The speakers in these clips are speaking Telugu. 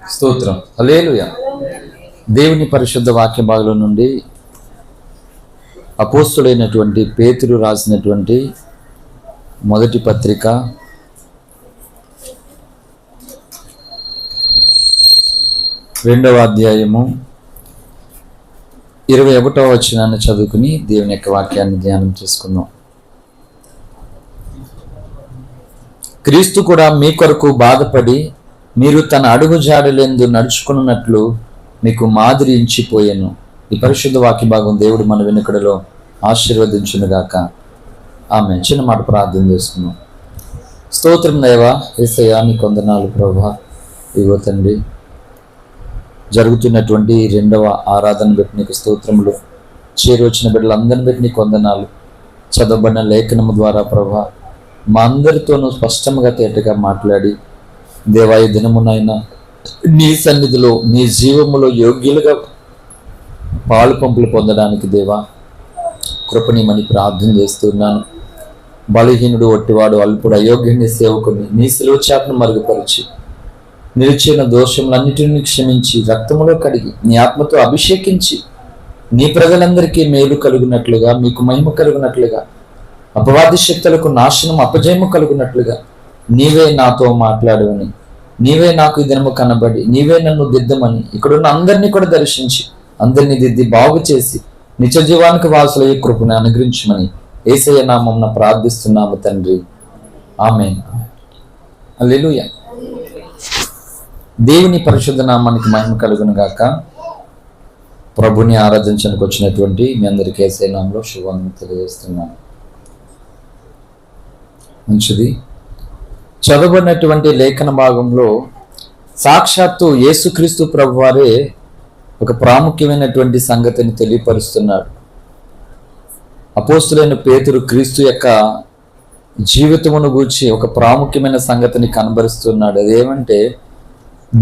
స్తోత్రం. హల్లెలూయా. దేవుని పరిశుద్ధ వాక్య భాగంలో నుండి అపోస్తులైనటువంటి పేతురు రాసినటువంటి మొదటి పత్రిక 2వ అధ్యాయము 21వ వచనాన్ని చదువుకుని దేవుని యొక్క వాక్యాన్ని ధ్యానం చేసుకుందాం. క్రీస్తు కూడా మీ కొరకు బాధపడి మీరు తన అడుగు జాడలేందు నడుచుకున్నట్లు మీకు మాదిరి ఇచ్చిపోయాను. ఈ పరిశుద్ధ వాక్య భాగం దేవుడు మన వెనుకడలో ఆశీర్వదించునుగాక. ఆమె చిన్న మాట ప్రార్థన చేసుకున్నాం. స్తోత్రం దేవా, యేసయ్యా నీకు వందనాలు ప్రభువా. ఇగో తండ్రి, జరుగుతున్నటువంటి 2వ ఆరాధన బట్టి నీకు స్తోత్రములు. చేరొచ్చిన బిడ్డలందరిని బట్టి నీకు వందనాలు. చదవబడిన లేఖనము ద్వారా ప్రభువా మా అందరితోనూ స్పష్టంగా తేటగా మాట్లాడి దేవా, ఈ దినమునైనా నీ సన్నిధిలో నీ జీవములో యోగ్యులుగా పాలు పంపులు పొందడానికి దేవా కృపణీయమని ప్రార్థన చేస్తున్నాను. బలహీనుడు, ఒట్టివాడు, అల్పుడు, అయోగ్యుని సేవకుని నీ శిలువ చాటును మరుగుపరిచి నిలిచిన దోషములన్నిటిని క్షమించి రక్తములో కడిగి నీ ఆత్మతో అభిషేకించి నీ ప్రజలందరికీ మేలు కలుగునట్లుగా, మీకు మహిమ కలుగునట్లుగా, అపవాది శక్తులకు నాశనం అపజయము కలుగునట్లుగా నీవే నాతో మాట్లాడవని, నీవే నాకు ఈ దినము కనబడి నీవే నన్ను దిద్దమని, ఇక్కడున్న అందరినీ కూడా దర్శించి అందరినీ దిద్ది బాగు చేసి నిత్య జీవానికి వారసులయ్యే కృపను అనుగ్రహించమని యేసయ్య నామమున ప్రార్థిస్తున్నాము తండ్రి. ఆమేన్. హల్లెలూయా. దేవుని పరిశుద్ధ నామానికి మహిమ కలుగును గాక. ప్రభుని ఆరాధించడానికి వచ్చినటువంటి మీ అందరికీ యేసయ్య నామములో శుభాన్ని తెలియజేస్తున్నాను. మంచిది. చదవబడినటువంటి లేఖన భాగంలో సాక్షాత్తు యేసుక్రీస్తు ప్రభువారే ఒక ప్రాముఖ్యమైనటువంటి సంగతిని తెలియపరుస్తున్నాడు. అపోస్తులైన పేతురు క్రీస్తు యొక్క జీవితమును గూర్చి ఒక ప్రాముఖ్యమైన సంగతిని కనబరుస్తున్నాడు. అదేమంటే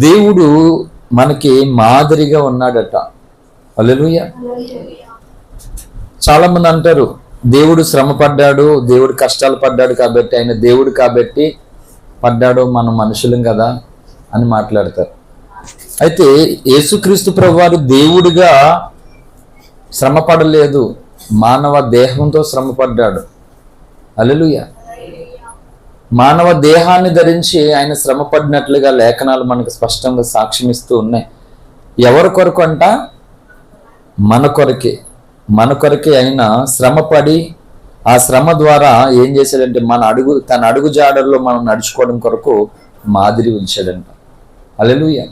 దేవుడు మనకి మాదిరిగా ఉన్నాడట. హల్లెలూయా. చాలా మంది అంటారు దేవుడు శ్రమ పడ్డాడు, దేవుడు కష్టాలు పడ్డాడు కాబట్టి ఆయన దేవుడు కాబట్టి పడ్డాడు, మనం మనుషులం కదా అని మాట్లాడతారు. అయితే యేసుక్రీస్తు ప్రభువారు దేవుడిగా శ్రమ పడలేదు, మానవ దేహంతో శ్రమ పడ్డాడు. హల్లెలూయా. మానవ దేహాన్ని ధరించి ఆయన శ్రమ పడినట్లుగా లేఖనాలు మనకు స్పష్టంగా సాక్ష్యమిస్తూ ఉన్నాయి. ఎవరి కొరకు అంట? మన కొరకే. మన కొరకే ఆయన శ్రమ పడి ఆ శ్రమ ద్వారా ఏం చేశాడంటే తన అడుగు జాడల్లో మనం నడుచుకోవడం కొరకు మాదిరి ఉంచాడంట. హల్లెలూయా.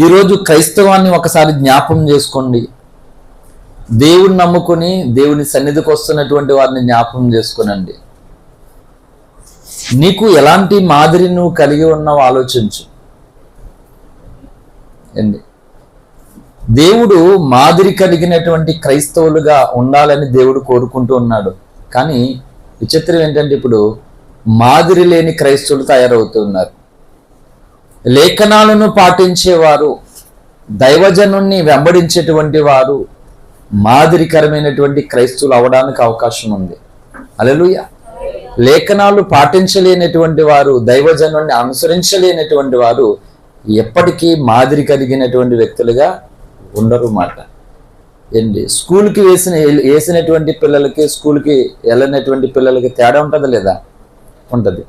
ఈరోజు క్రైస్తవాన్ని ఒకసారి జ్ఞాపకం చేసుకోండి. దేవుని నమ్ముకుని దేవుని సన్నిధికి వస్తున్నటువంటి వారిని జ్ఞాపకం చేసుకునండి. నీకు ఎలాంటి మాదిరి నువ్వు కలిగి ఉన్నావు ఆలోచించు. ఏంటి? దేవుడు మాదిరి కలిగినటువంటి క్రైస్తవులుగా ఉండాలని దేవుడు కోరుకుంటూ ఉన్నాడు. కానీ విచిత్రం ఏంటంటే ఇప్పుడు మాదిరి లేని క్రైస్తవులు తయారవుతున్నారు. లేఖనాలను పాటించేవారు, దైవజనుణ్ణి వెంబడించేటువంటి వారు మాదిరికరమైనటువంటి క్రైస్తవులు అవడానికి అవకాశం ఉంది. హల్లెలూయా. లేఖనాలు పాటించలేనటువంటి వారు, దైవజనుణ్ణి అనుసరించలేనటువంటి వారు ఎప్పటికీ మాదిరి కలిగినటువంటి వ్యక్తులుగా ఉండరు మాట. ఏంటి? స్కూల్కి వేసినటువంటి పిల్లలకి, స్కూల్కి వెళ్ళినటువంటి పిల్లలకి తేడా ఉంటుందా లేదా? ఉంటుంది.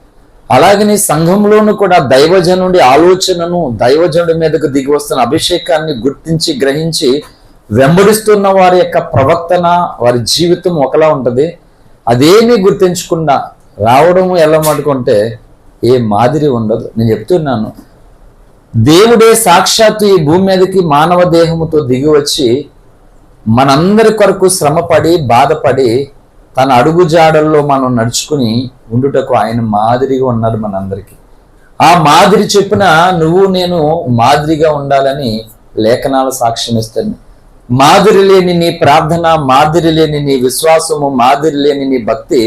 అలాగని సంఘంలోనూ కూడా దైవజనుడి ఆలోచనను, దైవజనుడి మీదకు దిగి వస్తున్న అభిషేకాన్ని గుర్తించి గ్రహించి వెంబడిస్తున్న వారి యొక్క ప్రవర్తన, వారి జీవితం ఒకలా ఉంటుంది. అదేమీ గుర్తించకుండా రావడము ఎలా మటుకుంటే ఏ మాదిరి ఉండదు. నేను చెప్తున్నాను, దేవుడే సాక్షాత్తు ఈ భూమి మీదకి మానవ దేహముతో దిగి వచ్చి మనందరి కొరకు శ్రమపడి బాధపడి తన అడుగు జాడల్లో మనం నడుచుకుని ఉండుటకు ఆయన మాదిరిగా ఉన్నారు మనందరికీ. ఆ మాదిరి చెప్పిన నువ్వు నేను మాదిరిగా ఉండాలని లేఖనాలు సాక్ష్యం ఇస్తాను. మాదిరి లేని నీ ప్రార్థన, మాదిరి లేని నీ విశ్వాసము, మాదిరి లేని నీ భక్తి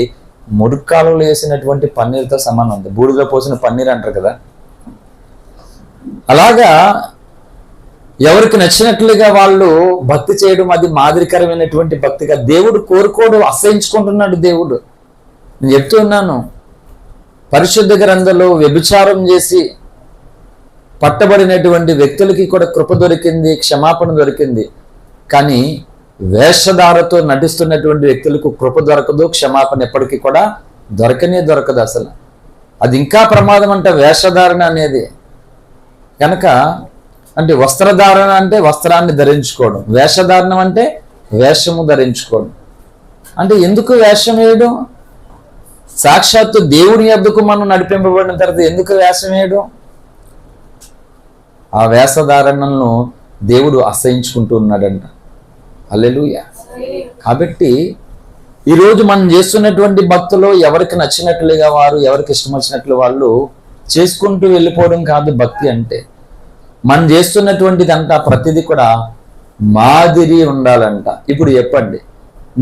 మురుక్కాలలో వేసినటువంటి పన్నీరుతో సమానం ఉంది. బూడిదలో పోసిన పన్నీర్ అంటారు కదా. అలాగా ఎవరికి నచ్చినట్లుగా వాళ్ళు భక్తి చేయడం అది మాదిరికరమైనటువంటి భక్తిగా దేవుడు కోరుకోడు, అసహించుకుంటున్నాడు దేవుడు. నేను చెప్తున్నాను, పరిశుద్ధ గ్రంథంలో వ్యభిచారం చేసి పట్టబడినటువంటి వ్యక్తులకి కూడా కృప దొరికింది, క్షమాపణ దొరికింది. కానీ వేషధారతో నటిస్తున్నటువంటి వ్యక్తులకు కృప దొరకదు, క్షమాపణ ఎప్పటికీ కూడా దొరకదు అసలు. అది ఇంకా ప్రమాదం అంట వేషధారణ అనేది. కనుక అంటే వస్త్రధారణ అంటే వస్త్రాన్ని ధరించుకోవడం, వేషధారణం అంటే వేషము ధరించుకోవడం. అంటే ఎందుకు వేషం వేయడం? సాక్షాత్తు దేవుని యొద్దకు మనం నడిపింపబడిన తర్వాత ఎందుకు వేషం వేయడం? ఆ వేషధారణను దేవుడు అసహించుకుంటూ ఉన్నాడంట. హల్లెలూయా. కాబట్టి ఈరోజు మనం చేస్తున్నటువంటి భక్తులు ఎవరికి నచ్చినట్లుగా వారు, ఎవరికి ఇష్టం వచ్చినట్లు వాళ్ళు చేసుకుంటూ వెళ్ళిపోవడం కాదు భక్తి అంటే. మనం చేస్తున్నటువంటిదంట ప్రతిదీ కూడా మాదిరి ఉండాలంట. ఇప్పుడు చెప్పండి,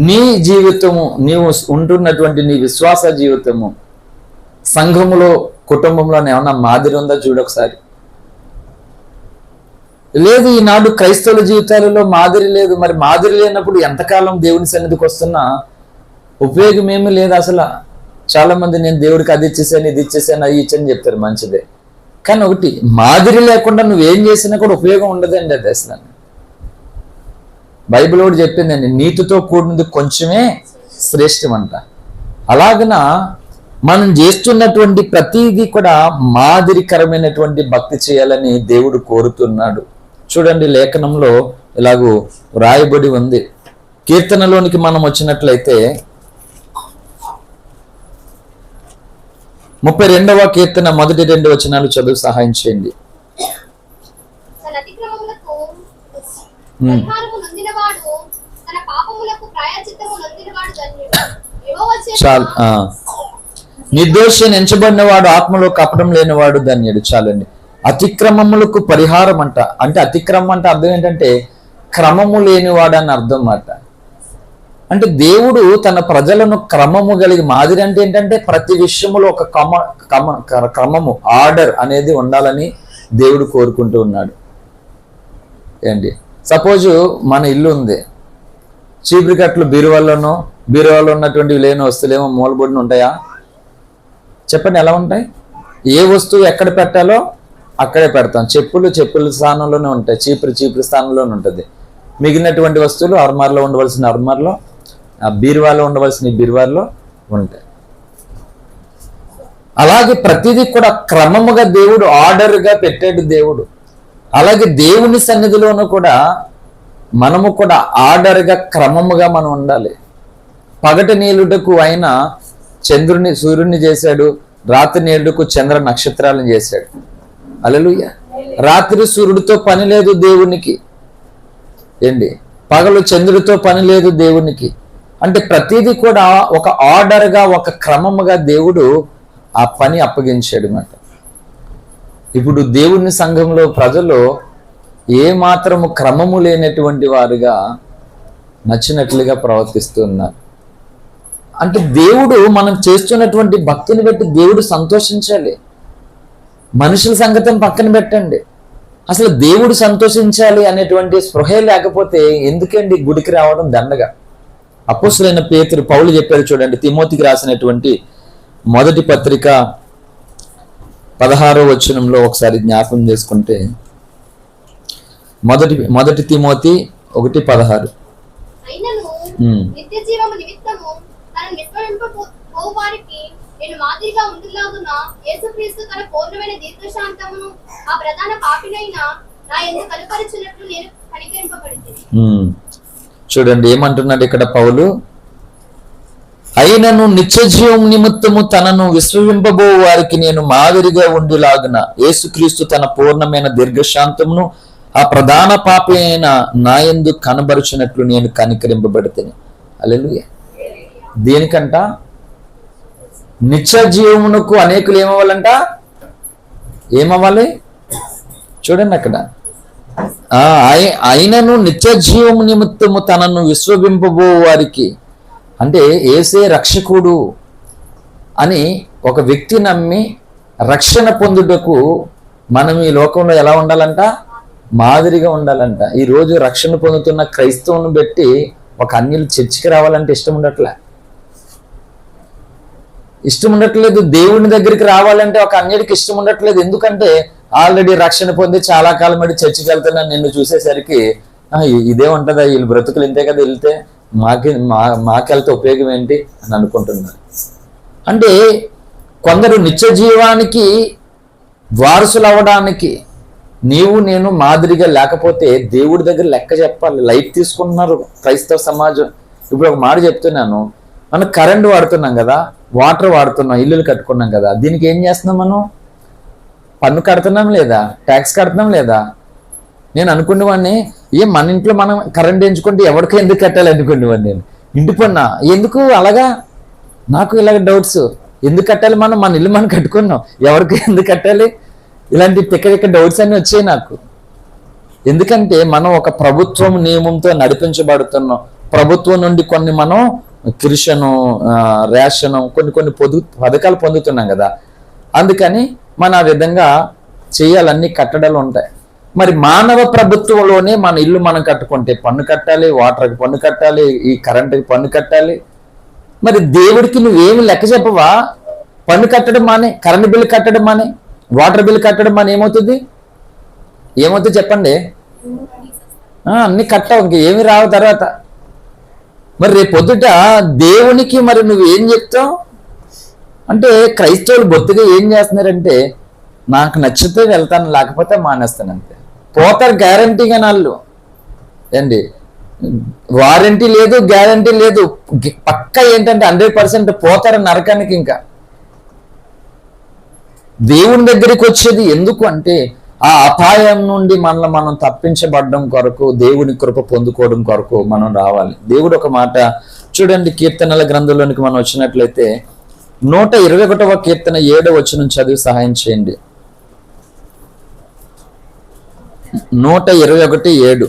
నీ జీవితము, నీవు ఉంటున్నటువంటి నీ విశ్వాస జీవితము సంఘములో, కుటుంబంలో ఏమన్నా మాదిరి ఉందా చూడొకసారి. లేదు, ఈనాడు క్రైస్తవుల జీవితాలలో మాదిరి లేదు. మరి మాదిరి లేనప్పుడు ఎంతకాలం దేవుని సన్నిధికి వస్తున్నా ఉపయోగం ఏమీ లేదు అసలు. చాలా మంది నేను దేవుడికి అది ఇచ్చేసాను, ఇది ఇచ్చేసాను, అది ఇచ్చని చెప్తారు, మంచిదే. కానీ ఒకటి, మాదిరి లేకుండా నువ్వేం చేసినా కూడా ఉపయోగం ఉండదండి. అది అసలు బైబిల్ కూడా చెప్పిందండి, నీతితో కూడినది కొంచెమే శ్రేష్టం అంట. అలాగన మనం చేస్తున్నటువంటి ప్రతిదీ కూడా మాదిరికరమైనటువంటి భక్తి చేయాలని దేవుడు కోరుతున్నాడు. చూడండి, లేఖనంలో ఇలాగూ రాయబడి ఉంది. కీర్తనలోనికి మనం వచ్చినట్లయితే 32వ కీర్తన 1-2 వచనాలు చదువు సహాయం చేయండి. చాలు. నిర్దోషి ఎంచబడిన వాడు, ఆత్మలో కపటం లేనివాడు ధన్యుడు. చాలండి. అతిక్రమములకు పరిహారం అంట. అంటే అతిక్రమం అంటే అర్థం ఏంటంటే క్రమము లేనివాడు అని అర్థం అన్నమాట. అంటే దేవుడు తన ప్రజలను క్రమము కలిగి, మాదిరి అంటే ఏంటంటే ప్రతి విషయములో ఒక క్రమము, ఆర్డర్ అనేది ఉండాలని దేవుడు కోరుకుంటూ ఉన్నాడు. ఏంటి, సపోజు మన ఇల్లు ఉంది, చీపురికట్లు బీరువాలో ఉన్నటువంటి లేని వస్తువులేమో మూలబడిన ఉంటాయా? చెప్పండి, ఎలా ఉంటాయి? ఏ వస్తువు ఎక్కడ పెట్టాలో అక్కడే పెడతాం. చెప్పుల స్థానంలోనే ఉంటాయి, చీపురు స్థానంలోనే ఉంటుంది. మిగిలినటువంటి వస్తువులు అర్మార్లో ఉండవలసిన అర్మార్లో, బీరువాలో ఉండవలసిన బీరువాలో ఉంటాయి. అలాగే ప్రతిదీ కూడా క్రమముగా దేవుడు ఆర్డర్గా పెట్టాడు దేవుడు. అలాగే దేవుని సన్నిధిలోనూ కూడా మనము కూడా ఆర్డర్గా, క్రమముగా మనం ఉండాలి. పగటి నీళ్ళుటకు ఆయన సూర్యుడిని చేశాడు, రాత్రి నీళ్ళకు చంద్ర నక్షత్రాలను చేశాడు. హల్లెలూయా. రాత్రి సూర్యుడితో పని లేదు దేవునికి, ఏంటి, పగలు చంద్రుడితో పని లేదు దేవునికి. అంటే ప్రతిదీ కూడా ఒక ఆర్డర్గా, ఒక క్రమముగా దేవుడు ఆ పని అప్పగించాడు అన్నమాట. ఇప్పుడు దేవుని సంఘంలో ప్రజలు ఏ మాత్రము క్రమము లేనటువంటి వారుగా నచ్చినట్లుగా ప్రవర్తిస్తూ ఉన్నారు. అంటే దేవుడు మనం చేస్తున్నటువంటి భక్తిని బట్టి దేవుడు సంతోషించాలి. మనుషుల సంగతిని పక్కన పెట్టండి, అసలు దేవుడు సంతోషించాలి అనేటువంటి స్పృహే లేకపోతే ఎందుకండి గుడికి రావడం దండగా. అపోస్తలుడైన పేతురు, పౌలు చెప్పారు చూడండి, తిమోతికి రాసినటువంటి మొదటి పత్రిక 16వ వచనంలో ఒకసారి జ్ఞాపకం చేసుకుంటే, మొదటి తిమోతి 1:16. చూడండి ఏమంటున్నాడు ఇక్కడ పౌలు, అయినను నిత్యజీవం నిమిత్తము తనను విశ్వసింపబో వారికి నేను మాదిరిగా ఉండులాగున యేసుక్రీస్తు తన పూర్ణమైన దీర్ఘశాంతమును ఆ ప్రధాన పాపి అయిన నాయందు కనబరుచినట్లు నేను కనికరింపబడితేనే. హల్లెలూయా. దేనికంట? నిత్య జీవమునకు అనేకులు ఏమవ్వాలి? చూడండి అక్కడ, అయినను నిత్య జీవము నిమిత్తము తనను విశ్వసింపబో వారికి, అంటే యేసే రక్షకుడు అని ఒక వ్యక్తి నమ్మి రక్షణ పొందుటకు మనం ఈ లోకంలో ఎలా ఉండాలంట? మాదిరిగా ఉండాలంట. ఈరోజు రక్షణ పొందుతున్న క్రైస్తవుని బట్టి ఒక అన్యులు చర్చికి రావాలంటే ఇష్టం ఉండట్లేదు. దేవుని దగ్గరికి రావాలంటే ఒక అన్యుడికి ఇష్టం ఉండట్లేదు. ఎందుకంటే ఆల్రెడీ రక్షణ పొంది చాలా కాలం బట్టి చర్చికి వెళ్తున్నాను, నిన్ను చూసేసరికి ఇదే ఉంటుందా, వీళ్ళు బ్రతుకులు ఇంతే కదా, వెళ్తే మాకెళ్తే ఉపయోగం ఏంటి అని అనుకుంటున్నారు. అంటే కొందరు నిత్య జీవానికి వారసులు అవ్వడానికి నీవు నేను మాదిరిగా లేకపోతే దేవుడి దగ్గర లెక్క చెప్పాలి. లైట్ తీసుకుంటున్నారు క్రైస్తవ సమాజం. ఇప్పుడు ఒక మాట చెప్తున్నాను, మనం కరెంట్ వాడుతున్నాం కదా, వాటర్ వాడుతున్నాం, ఇల్లులు కట్టుకున్నాం కదా, దీనికి ఏం చేస్తున్నాం? మనం పన్ను కడుతున్నాం లేదా, ట్యాక్స్ కడుతున్నాం లేదా? నేను అనుకునేవాడిని, మన ఇంట్లో మనం కరెంట్ ఎంచుకుంటే ఎవరికో ఎందుకు కట్టాలి అనుకునేవాడిని. నేను ఇంటి పన్నా ఎందుకు అలాగా, నాకు ఇలాగ డౌట్స్. ఎందుకు కట్టాలి? మన ఇల్లు మనం కట్టుకున్నాం, ఎవరికి ఎందుకు కట్టాలి? ఇలాంటి తిక్క డౌట్స్ అన్నీ వచ్చాయి నాకు. ఎందుకంటే మనం ఒక ప్రభుత్వం నియమంతో నడిపించబడుతున్నాం. ప్రభుత్వం నుండి కొన్ని మనం కిరిషను, రేషను, కొన్ని పథకాలు పొందుతున్నాం కదా, అందుకని మన ఆ విధంగా చేయాలన్నీ కట్టడాలు ఉంటాయి. మరి మానవ ప్రభుత్వంలోనే మన ఇల్లు మనం కట్టుకుంటే పన్ను కట్టాలి, వాటర్కి పన్ను కట్టాలి, ఈ కరెంటుకి పన్ను కట్టాలి. మరి దేవుడికి నువ్వేమి లెక్క చెప్పవా? పన్ను కట్టడం మానే, కరెంటు బిల్లు కట్టడం మానే, వాటర్ బిల్లు కట్టడం మానే, ఏమవుతుంది చెప్పండి? అన్ని కట్టావు, ఇంక ఏమి రావు తర్వాత. మరి రేపు పొద్దుట దేవునికి మరి నువ్వేం చెప్తావు? అంటే క్రైస్తవులు బొత్తుగా ఏం చేస్తున్నారంటే, నాకు నచ్చితే వెళ్తాను, లేకపోతే మానేస్తాను అంతే. పోతారు గ్యారంటీగా నాళ్ళు. ఏంటి వారంటీ లేదు, గ్యారంటీ లేదు, పక్క ఏంటంటే 100% పోతారు నరకానికి. ఇంకా దేవుని దగ్గరికి వచ్చేది ఎందుకు అంటే ఆ అపాయం నుండి మనల్ని మనం తప్పించబడడం కొరకు, దేవుని కృప పొందుకోవడం కొరకు మనం రావాలి. దేవుడు ఒక మాట చూడండి, కీర్తనల గ్రంథంలోనికి మనం వచ్చినట్లయితే 121వ కీర్తన 7వ వచనం చదివి సహాయం చేయండి. 121:7.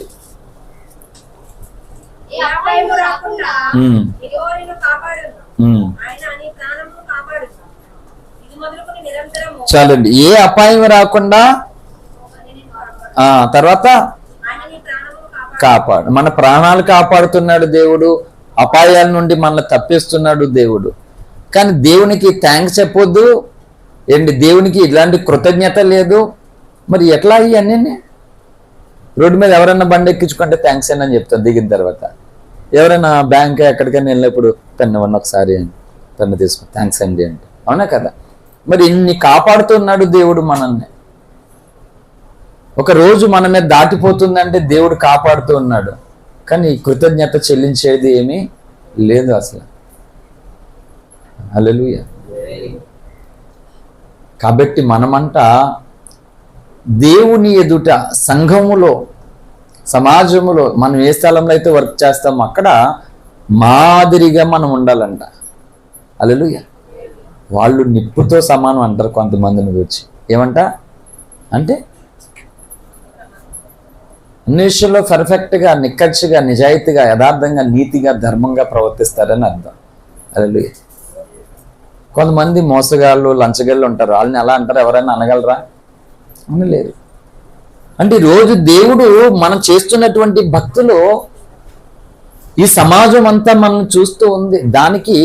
చాలండి. ఏ అపాయం రాకుండా, తర్వాత కాపాడు. మన ప్రాణాలు కాపాడుతున్నాడు దేవుడు, అపాయాల నుండి మనల్ని తప్పిస్తున్నాడు దేవుడు. కానీ దేవునికి థ్యాంక్స్ చెప్పొద్దు ఏంటి, దేవునికి ఇలాంటి కృతజ్ఞత లేదు. మరి ఎట్లా ఇవన్నీ? రోడ్డు మీద ఎవరైనా బండి ఎక్కించుకుంటే థ్యాంక్స్ అని చెప్తాను దిగిన తర్వాత. ఎవరైనా బ్యాంక్ ఎక్కడికైనా వెళ్ళినప్పుడు పెన్ను ఒకసారి పెన్ను తీసుకో, థ్యాంక్స్ అండి అంటే, అవునా కదా? మరి ఇన్ని కాపాడుతున్నాడు దేవుడు మనల్ని. ఒక రోజు మన మీద దాటిపోతుందంటే దేవుడు కాపాడుతూ ఉన్నాడు, కానీ కృతజ్ఞత చెల్లించేది ఏమీ లేదు అసలు. హల్లెలూయా. కాబట్టి మనమంట దేవుని ఎదుట, సంఘములో, సమాజములో, మనం ఏ స్థలంలో అయితే వర్క్ చేస్తామో అక్కడ మాదిరిగా మనం ఉండాలంట. హల్లెలూయా. వాళ్ళు నిప్పుతో సమానం అంటారు కొంతమందిని గురించి. ఏమంట అంటే అన్ని విషయంలో పర్ఫెక్ట్గా, నిక్కచ్చిగా, నిజాయితీగా, యథార్థంగా, నీతిగా, ధర్మంగా ప్రవర్తిస్తారని అర్థం. హల్లెలూయా. కొంతమంది మోసగాళ్ళు, లంచగాళ్ళు ఉంటారు, వాళ్ళని ఎలా అంటారు? ఎవరైనా అనగలరా? అనలేరు. అంటే రోజు దేవుడు మనం చేస్తున్నటువంటి భక్తులు, ఈ సమాజం అంతా మనం చూస్తూ ఉంది. దానికి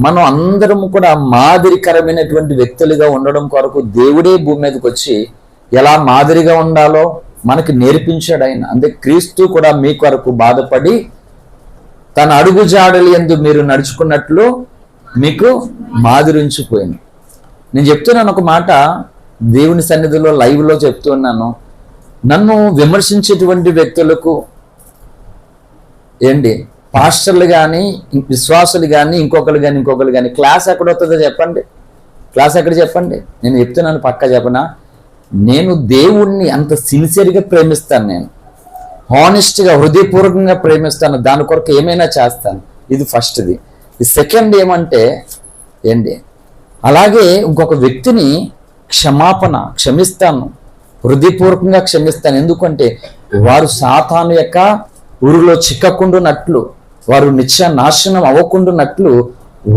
మనం అందరం కూడా మాదిరికరమైనటువంటి వ్యక్తులుగా ఉండడం కొరకు దేవుడే భూమి మీదకి వచ్చి ఎలా మాదిరిగా ఉండాలో మనకి నేర్పించాడు ఆయన. అందుకే క్రీస్తు కూడా మీ కొరకు బాధపడి తన అడుగు జాడలు యందు మీరు నడుచుకున్నట్లు మీకు మాదిరించిపోయింది. నేను చెప్తున్నాను ఒక మాట, దేవుని సన్నిధిలో లైవ్లో చెప్తున్నాను. నన్ను విమర్శించేటువంటి వ్యక్తులకు ఏంటి, పాస్టర్లు కానీ, విశ్వాసులు కానీ, ఇంకొకరు కానీ క్లాస్ ఎక్కడ వస్తుందో చెప్పండి? క్లాస్ ఎక్కడ చెప్పండి? నేను చెప్తున్నాను, పక్కా చెప్పనా? నేను దేవుణ్ణి అంత సిన్సియర్గా ప్రేమిస్తాను, నేను హానెస్ట్గా, హృదయపూర్వకంగా ప్రేమిస్తాను, దాని కొరకు ఏమైనా చేస్తాను. ఇది ఫస్ట్ది. ఈ సెకండ్ ఏమంటే ఏంటి, అలాగే ఇంకొక వ్యక్తిని క్షమిస్తాను, హృదయపూర్వకంగా క్షమిస్తాను. ఎందుకంటే వారు సాతాను యొక్క ఊరిలో చిక్కకుండానట్లు, వారు నిత్య నాశనం అవ్వకుండానట్లు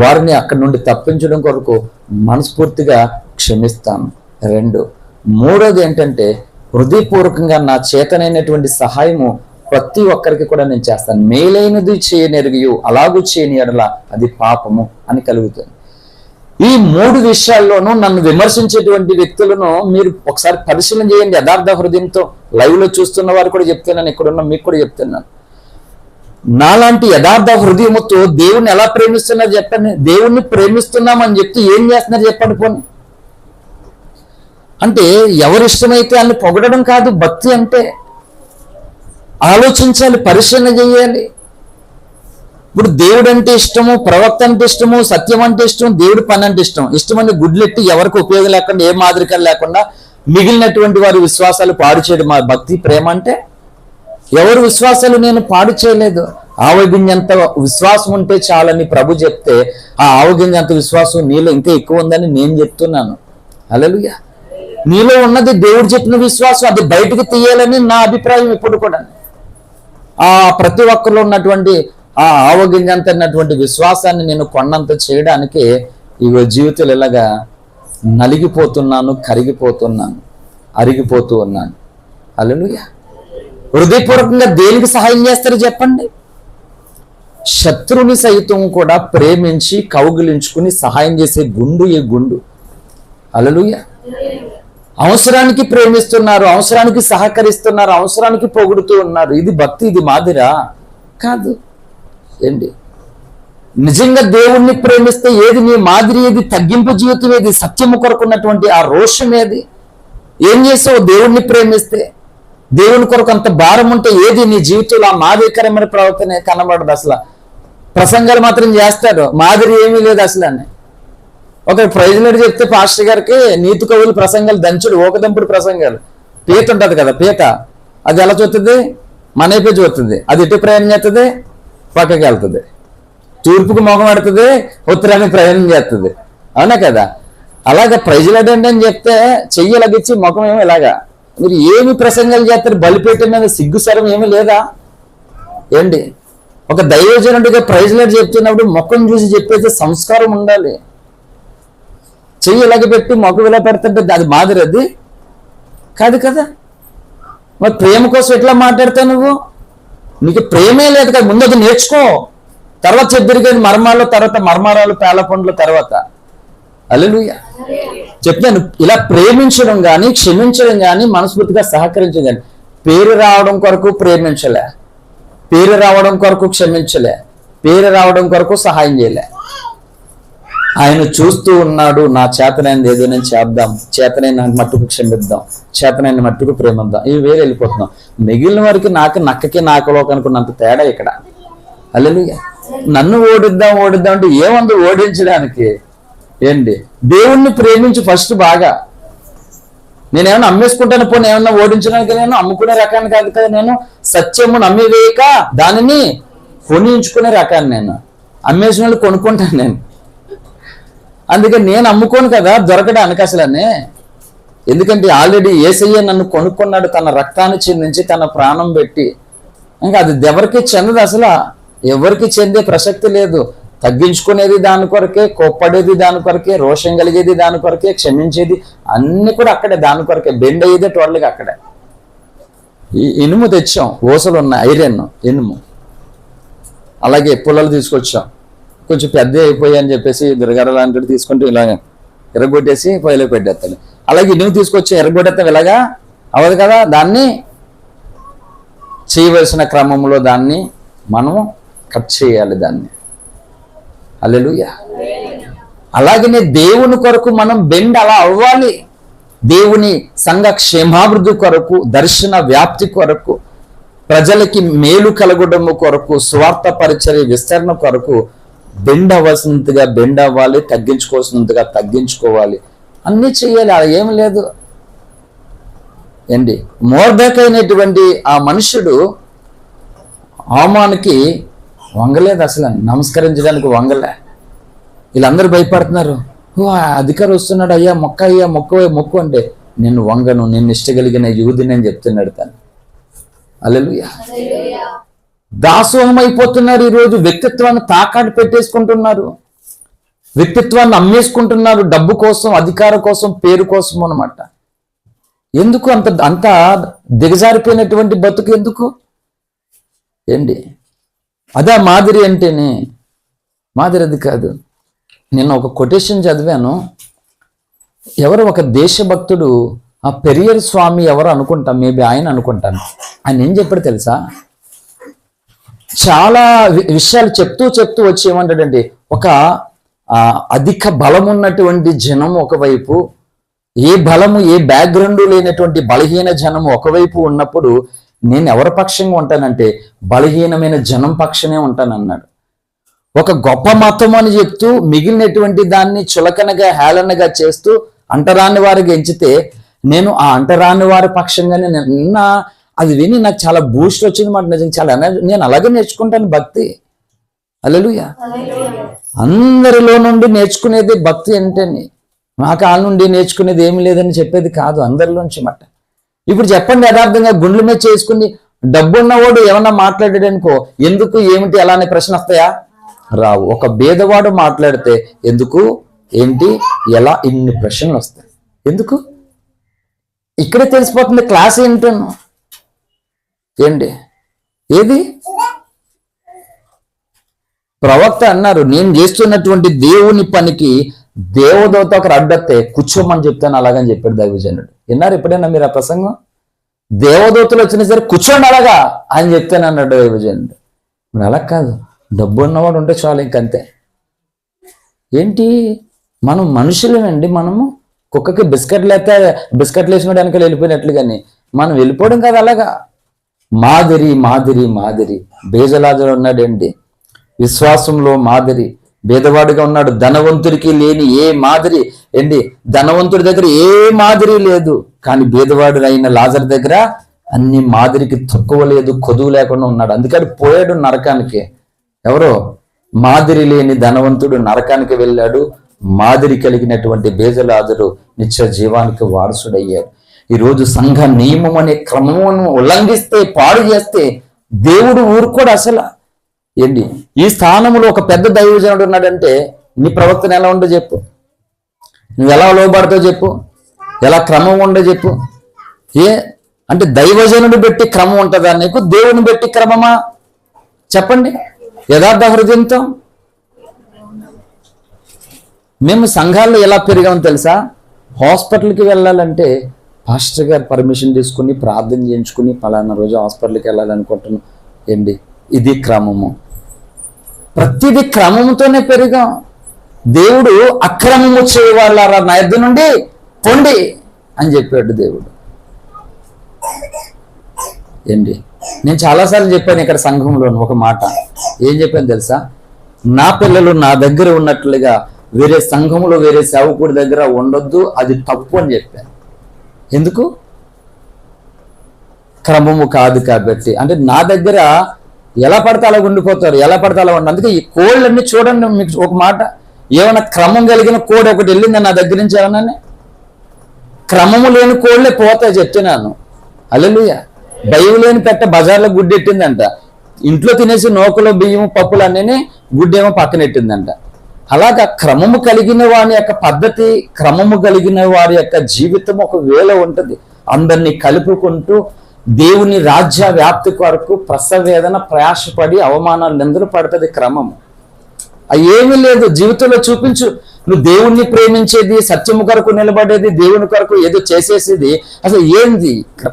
వారిని అక్కడి నుండి తప్పించడం కొరకు మనస్ఫూర్తిగా క్షమిస్తాను. 2, 3వది ఏంటంటే హృదయపూర్వకంగా నా చేతనైనటువంటి సహాయము ప్రతి ఒక్కరికి కూడా నేను చేస్తాను. మేలైనది చేయనెరుగయు అలాగూ చేయని ఎడల అది పాపము అని కలుగుతుంది. ఈ 3 విషయాల్లోనూ నన్ను విమర్శించేటువంటి వ్యక్తులను మీరు ఒకసారి పరిశీలన చేయండి యథార్థ హృదయంతో. లైవ్ లో చూస్తున్న వారు కూడా చెప్తున్నాను, ఇక్కడున్న మీకు కూడా చెప్తున్నాను. నాలాంటి యథార్థ హృదయముతో దేవుణ్ణి ఎలా ప్రేమిస్తున్నారు చెప్పండి. దేవుణ్ణి ప్రేమిస్తున్నామని చెప్తే ఏం చేస్తున్నారు చెప్పండి. పోనీ అంటే ఎవరు ఇష్టమైతే అని పొగడడం కాదు భక్తి అంటే. ఆలోచించాలి, పరిశీలన చేయాలి. ఇప్పుడు దేవుడు అంటే ఇష్టము, ప్రవక్త అంటే ఇష్టము, సత్యం అంటే ఇష్టం, దేవుడి పని అంటే ఇష్టం. ఇష్టమని గుడ్లెట్టి ఎవరికి ఉపయోగం లేకుండా, ఏ మాదిరికలు లేకుండా మిగిలినటువంటి వారి విశ్వాసాలు పాడు చేయడం మా భక్తి ప్రేమ అంటే. ఎవరు విశ్వాసాలు నేను పాడు చేయలేదు. ఆవగింజంత విశ్వాసం ఉంటే చాలని ప్రభు చెప్తే, ఆ ఆవగింజంత విశ్వాసం నీలో ఇంకా ఎక్కువ ఉందని నేను చెప్తున్నాను. హల్లెలూయా. నీలో ఉన్నది దేవుడు చెప్పిన విశ్వాసం, అది బయటకు తీయాలని నా అభిప్రాయం ఎప్పుడు కూడా. ఆ ప్రతి ఒక్కరిలో ఉన్నటువంటి ఆ ఆవగింజంత అన్నటువంటి విశ్వాసాన్ని నేను కొండంత చేయడానికి ఈ జీవితంలో ఇలాగా నలిగిపోతున్నాను, కరిగిపోతున్నాను, అరిగిపోతూ ఉన్నాను. హల్లెలూయా. హృదయపూర్వకంగా దేనికి సహాయం చేస్తారు చెప్పండి? శత్రుని సైతం కూడా ప్రేమించి కౌగిలించుకుని సహాయం చేసే గుండు ఈ గుండు. హల్లెలూయా. అవసరానికి ప్రేమిస్తున్నారు, అవసరానికి సహకరిస్తున్నారు, అవసరానికి పొగుడుతూ ఉన్నారు. ఇది భక్తి, ఇది మాదిరా కాదు. ఏంటి నిజంగా దేవుణ్ణి ప్రేమిస్తే ఏది నీ మాదిరి, ఏది తగ్గింపు జీవితం, ఏది సత్యము కొరకున్నటువంటి ఆ రోషం ఏది? ఏం చేసావు దేవుణ్ణి ప్రేమిస్తే? దేవుని కొరకు అంత భారం ఉంటే ఏది నీ జీవితంలో ఆ మాదిరికరమైన ప్రవర్తన కనబడదు. అసలు ప్రసంగాలు మాత్రం చేస్తారు, మాదిరి ఏమీ లేదు అసలు అని. ఒక ప్రైజ్లర్ చెప్తే పాస్టర్ గారికి నీతి కవులు ప్రసంగాలు దంచుడు, ఓకదంపుడు ప్రసంగాలు. పీత ఉంటుంది కదా, పీత అది ఎలా చూస్తుంది? మనైపోయి చూస్తుంది. అది ఎటు ప్రయాణం చేస్తుంది? పక్కకి వెళ్తుంది. తూర్పుకు మొఖం పెడుతుంది, ఉత్తరానికి ప్రయాణం చేస్తుంది. అవునా కదా? అలాగే ప్రైజ్లర్ అని చెప్తే చెయ్యి లగిచ్చి ముఖం ఏమో ఇలాగా. మీరు ఏమి ప్రసంగాలు చేస్తారు? బలిపేట మీద సిగ్గుసరం ఏమీ లేదా? ఏంటి ఒక దైవజనుడిగా ప్రైజ్లర్ చెప్తున్నప్పుడు ముఖం చూసి చెప్పేసి సంస్కారం ఉండాలి. చెయ్యి ఇలాగ పెట్టి మొక్క ఇలా పెడుతుంటే అది మాదిరి, అది కాదు కదా. మరి ప్రేమ కోసం ఎట్లా మాట్లాడతావు నువ్వు? నీకు ప్రేమే లేదు కదా. ముందు అది నేర్చుకో, తర్వాత చెద్దరిగా మర్మాలు, తర్వాత మర్మారాలు, పేల పండ్ల తర్వాత. హల్లెలూయా. చెప్తాను, ఇలా ప్రేమించడం కానీ క్షమించడం కానీ మనస్ఫూర్తిగా సహకరించడం కానీ, పేరు రావడం కొరకు ప్రేమించలే, పేరు రావడం కొరకు క్షమించలే, పేరు రావడం కొరకు సహాయం చేయలే. ఆయన చూస్తూ ఉన్నాడు, నా చేతనైనది ఏదో నేను చేద్దాం, చేతనైన మట్టుకు క్షమిద్దాం, చేతనైన మట్టుకు ప్రేమిద్దాం, ఇవి వేరే వెళ్ళిపోతున్నాం. మిగిలిన వారికి నాకకి నాకలో అనుకున్నంత తేడా ఇక్కడ. హల్లెలూయా. నన్ను ఓడిద్దాం అంటే ఏముంది ఓడించడానికి? ఏంటి దేవుణ్ణి ప్రేమించి ఫస్ట్ బాగా. నేనేమన్నా అమ్మేసుకుంటాను, పోనీ ఏమన్నా ఓడించడానికి నేను అమ్ముకునే రకాన్ని కాదు కదా. నేను సత్యము నమ్మివేయక దానిని కొనించుకునే రకాన్ని. నేను అమ్మేసిన వాళ్ళు కొనుక్కుంటాను నేను. అందుకని నేను అమ్ముకోను కదా దొరకడానికి అసలనే. ఎందుకంటే ఆల్రెడీ యేసయ్య నన్ను కొనుక్కున్నాడు, తన రక్తాన్ని చెందించి తన ప్రాణం పెట్టి. ఇంకా అది ఎవరికి చెందదు, అసలు ఎవరికి చెందే ప్రసక్తి లేదు. తగ్గించుకునేది దాని కొరకే, కోప్పడేది దాని కొరకే, రోషం కలిగేది దాని కొరకే, క్షమించేది అన్ని కూడా అక్కడే దాని కొరకే. బెండ్ అయ్యేదే టోటల్గా అక్కడే. ఈ ఇనుము తెచ్చాం, ఓసలు ఉన్నాయి, ఐరన్ ఇనుము. అలాగే పుల్లలు తీసుకొచ్చాం, కొంచెం పెద్ద అయిపోయి అని చెప్పేసి దుర్గర లాంటివి తీసుకుంటూ ఇలాగ ఎరగొట్టేసి పొయ్యిలో పెట్టేస్తాడు. అలాగే ఇనుము తీసుకొచ్చి ఎరగొట్టేస్తాం, ఇలాగా అవ్వదు కదా. దాన్ని చేయవలసిన క్రమంలో దాన్ని మనము కట్ చేయాలి దాన్ని. హల్లెలూయా. అలాగనే దేవుని కొరకు మనం బెండ్ అలా అవ్వాలి. దేవుని సంఘ క్షేమాభివృద్ధి కొరకు, దర్శన వ్యాప్తి కొరకు, ప్రజలకి మేలు కలగడము కొరకు, స్వార్థ పరిచర్య విస్తరణ కొరకు బెండ్ అవ్వాల్సినంతగా బెండ్ అవ్వాలి, తగ్గించుకోవాల్సినంతగా తగ్గించుకోవాలి, అన్నీ చేయాలి. అలా ఏం లేదు. ఏంటి మొర్దెకైనటువంటి ఆ మనుషుడు హామానుకి వంగలేదు, అసలు నమస్కరించడానికి వంగలే. వీళ్ళందరూ భయపడుతున్నారు. అధికారి వస్తున్నాడు, అయ్యా మొక్కు అంటే, నేను వంగను, నేను ఇష్టగలిగిన యూదుని అని చెప్తున్నాడు తను. హల్లెలూయా. దాసోహం అయిపోతున్నారు ఈరోజు. వ్యక్తిత్వాన్ని తాకాటు పెట్టేసుకుంటున్నారు, వ్యక్తిత్వాన్ని అమ్మేసుకుంటున్నారు, డబ్బు కోసం, అధికారం కోసం, పేరు కోసం అన్నమాట. ఎందుకు అంత దిగజారిపోయినటువంటి బతుకు ఎందుకు? ఏంటి అదా మాదిరి అంటేనే? మాదిరి అది కాదు. నిన్న ఒక కొటేషన్ చదివాను. ఎవరు ఒక దేశభక్తుడు, ఆ పెరియర్ స్వామి ఎవరు అనుకుంటాం, మేబీ ఆయన అనుకుంటాను. ఆయన ఏం చెప్పాడు తెలుసా? చాలా విషయాలు చెప్తూ వచ్చి ఏమంటాడండి, ఒక అధిక బలం ఉన్నటువంటి జనం ఒకవైపు, ఏ బలము ఏ బ్యాక్గ్రౌండ్ లేనటువంటి బలహీన జనం ఒకవైపు ఉన్నప్పుడు నేను ఎవరి పక్షంగా ఉంటానంటే బలహీనమైన జనం పక్షమే ఉంటానన్నాడు. ఒక గొప్ప మతం అని చెప్తూ మిగిలినటువంటి దాన్ని చులకనగా హేళనగా చేస్తూ అంటరాని వారికి ఎంచితే నేను ఆ అంటరాని వారి పక్షంగానే నిన్న అది విని నాకు చాలా బూస్ట్ వచ్చింది మాట. నిజంగా చాలా నేను అలాగే నేర్చుకుంటాను భక్తి. హల్లెలూయా. అందరిలో నుండి నేర్చుకునేది భక్తి ఏంటని, మా కాళ్ళ నుండి నేర్చుకునేది ఏమి లేదని చెప్పేది కాదు, అందరిలోంచి మాట. ఇప్పుడు చెప్పండి, యథార్థంగా గుండెల మీద చేసుకుని డబ్బు ఉన్నవాడు ఏమన్నా మాట్లాడాడు అనుకో, ఎందుకు ఏమిటి ఎలా అనే ప్రశ్న వస్తాయా? రావు. ఒక బేదవాడు మాట్లాడితే ఎందుకు ఏంటి ఎలా ఇన్ని ప్రశ్నలు వస్తాయి. ఎందుకు? ఇక్కడే తెలిసిపోతుంది క్లాస్ ఏంటను. ఏంటి ఏది ప్రవక్త అన్నారు, నేను చేస్తున్నటువంటి దేవుని పనికి దేవదూత ఒకరు అడ్డొస్తే కూర్చోమని చెప్తాను అలాగని చెప్పాడు దైవజనుడు. విన్నారు ఎప్పుడైనా మీరు ఆ ప్రసంగం? దేవదూతలు వచ్చినా సరే కూర్చోండి అలాగా అని చెప్తాను అన్నాడు దైవజనుడు. మరి అలా కాదు, డబ్బు ఉన్నవాడు ఉంటే చాలు ఇంకంతే. ఏంటి మనం మనుషులేనండి, మనము కుక్కకి బిస్కెట్లు వేసినట్టు వెనకాల వెళ్ళిపోయినట్లు, కానీ మనం వెళ్ళిపోవడం కాదు అలాగా. మాదిరి మాదిరి మాదిరి బేజలాజరు ఉన్నాడండి, విశ్వాసంలో మాదిరి. భేదవాడిగా ఉన్నాడు, ధనవంతుడికి లేని ఏ మాదిరి ఏంటి, ధనవంతుడి దగ్గర ఏ మాదిరి లేదు, కానీ భేదవాడు అయిన లాజర్ దగ్గర అన్ని మాదిరికి తక్కువ లేదు, కొదువు లేకుండా ఉన్నాడు. అందుకని పోయాడు నరకానికి. ఎవరో మాదిరి లేని ధనవంతుడు నరకానికి వెళ్ళాడు, మాదిరి కలిగినటువంటి బేజలాజరు నిత్య జీవానికి వారసుడయ్యాడు. ఈరోజు సంఘ నియమం అనే క్రమమును ఉల్లంఘిస్తే పాడు చేస్తే దేవుడు ఊరుకోడు అసలు. ఏంటి ఈ స్థానంలో ఒక పెద్ద దైవజనుడు ఉన్నాడంటే నీ ప్రవర్తన ఎలా ఉండో చెప్పు, నువ్వు ఎలా లోబడతావు చెప్పు, ఎలా క్రమం ఉండో చెప్పు. అంటే దైవజనుడు పెట్టి క్రమం ఉంటుందా నీకు? దేవుని పెట్టి క్రమమా? చెప్పండి యథార్థ హృదయంతో. మేము సంఘాల్లో ఎలా పెరిగామో తెలుసా? హాస్పిటల్కి వెళ్ళాలంటే పాస్టర్ గారు పర్మిషన్ తీసుకుని ప్రార్థన చేయించుకుని పలానా రోజు హాస్పిటల్కి వెళ్ళాలనుకుంటున్నాం. ఏంటి ఇది క్రమము. ప్రతిదీ క్రమంతోనే పెరిగాం. దేవుడు అక్రమము చేయవాళ్ళారా నా యొద్ద నుండి పొండి అని చెప్పాడు దేవుడు. ఏంటి నేను చాలాసార్లు చెప్పాను ఇక్కడ సంఘంలో ఒక మాట. ఏం చెప్పాను తెలుసా? నా పిల్లలు నా దగ్గర ఉన్నట్లుగా వేరే సంఘంలో వేరే సేవకుడి దగ్గర ఉండొద్దు, అది తప్పు అని చెప్పాను. ఎందుకు? క్రమము కాదు కాబట్టి. అంటే నా దగ్గర ఎలా పడితే అలా ఉండిపోతారు, ఎలా పడితే అలా ఉండి. అందుకే ఈ కోళ్ళన్నీ చూడండి, మీకు ఒక మాట, ఏమైనా క్రమం కలిగిన కోడి ఒకటి వెళ్ళింది నా దగ్గర నుంచి, ఏమన్నా క్రమము లేని కోళ్ళే పోతాయి చెప్తున్నాను. హల్లెలూయా. భయం లేని పెట్ట బజార్లో గుడ్డు ఎట్టిందంట, ఇంట్లో తినేసి నూకలో బియ్యం పప్పులు అన్నీ గుడ్డేమో పక్కనెట్టిందంట. అలాగా క్రమము కలిగిన వారి యొక్క పద్ధతి, క్రమము కలిగిన వారి యొక్క జీవితం ఒక వేళ ఉంటుంది. అందరినీ కలుపుకుంటూ దేవుని రాజ్య వ్యాప్తి కొరకు ప్రసవేదన ప్రయాసపడి అవమానాలు ఎందుకు పడుతుంది క్రమము. ఏమీ లేదు జీవితంలో చూపించు. నువ్వు దేవుణ్ణి ప్రేమించేది, సత్యము కొరకు నిలబడేది, దేవుని కొరకు ఏదో చేసేసేది, అసలు ఏంది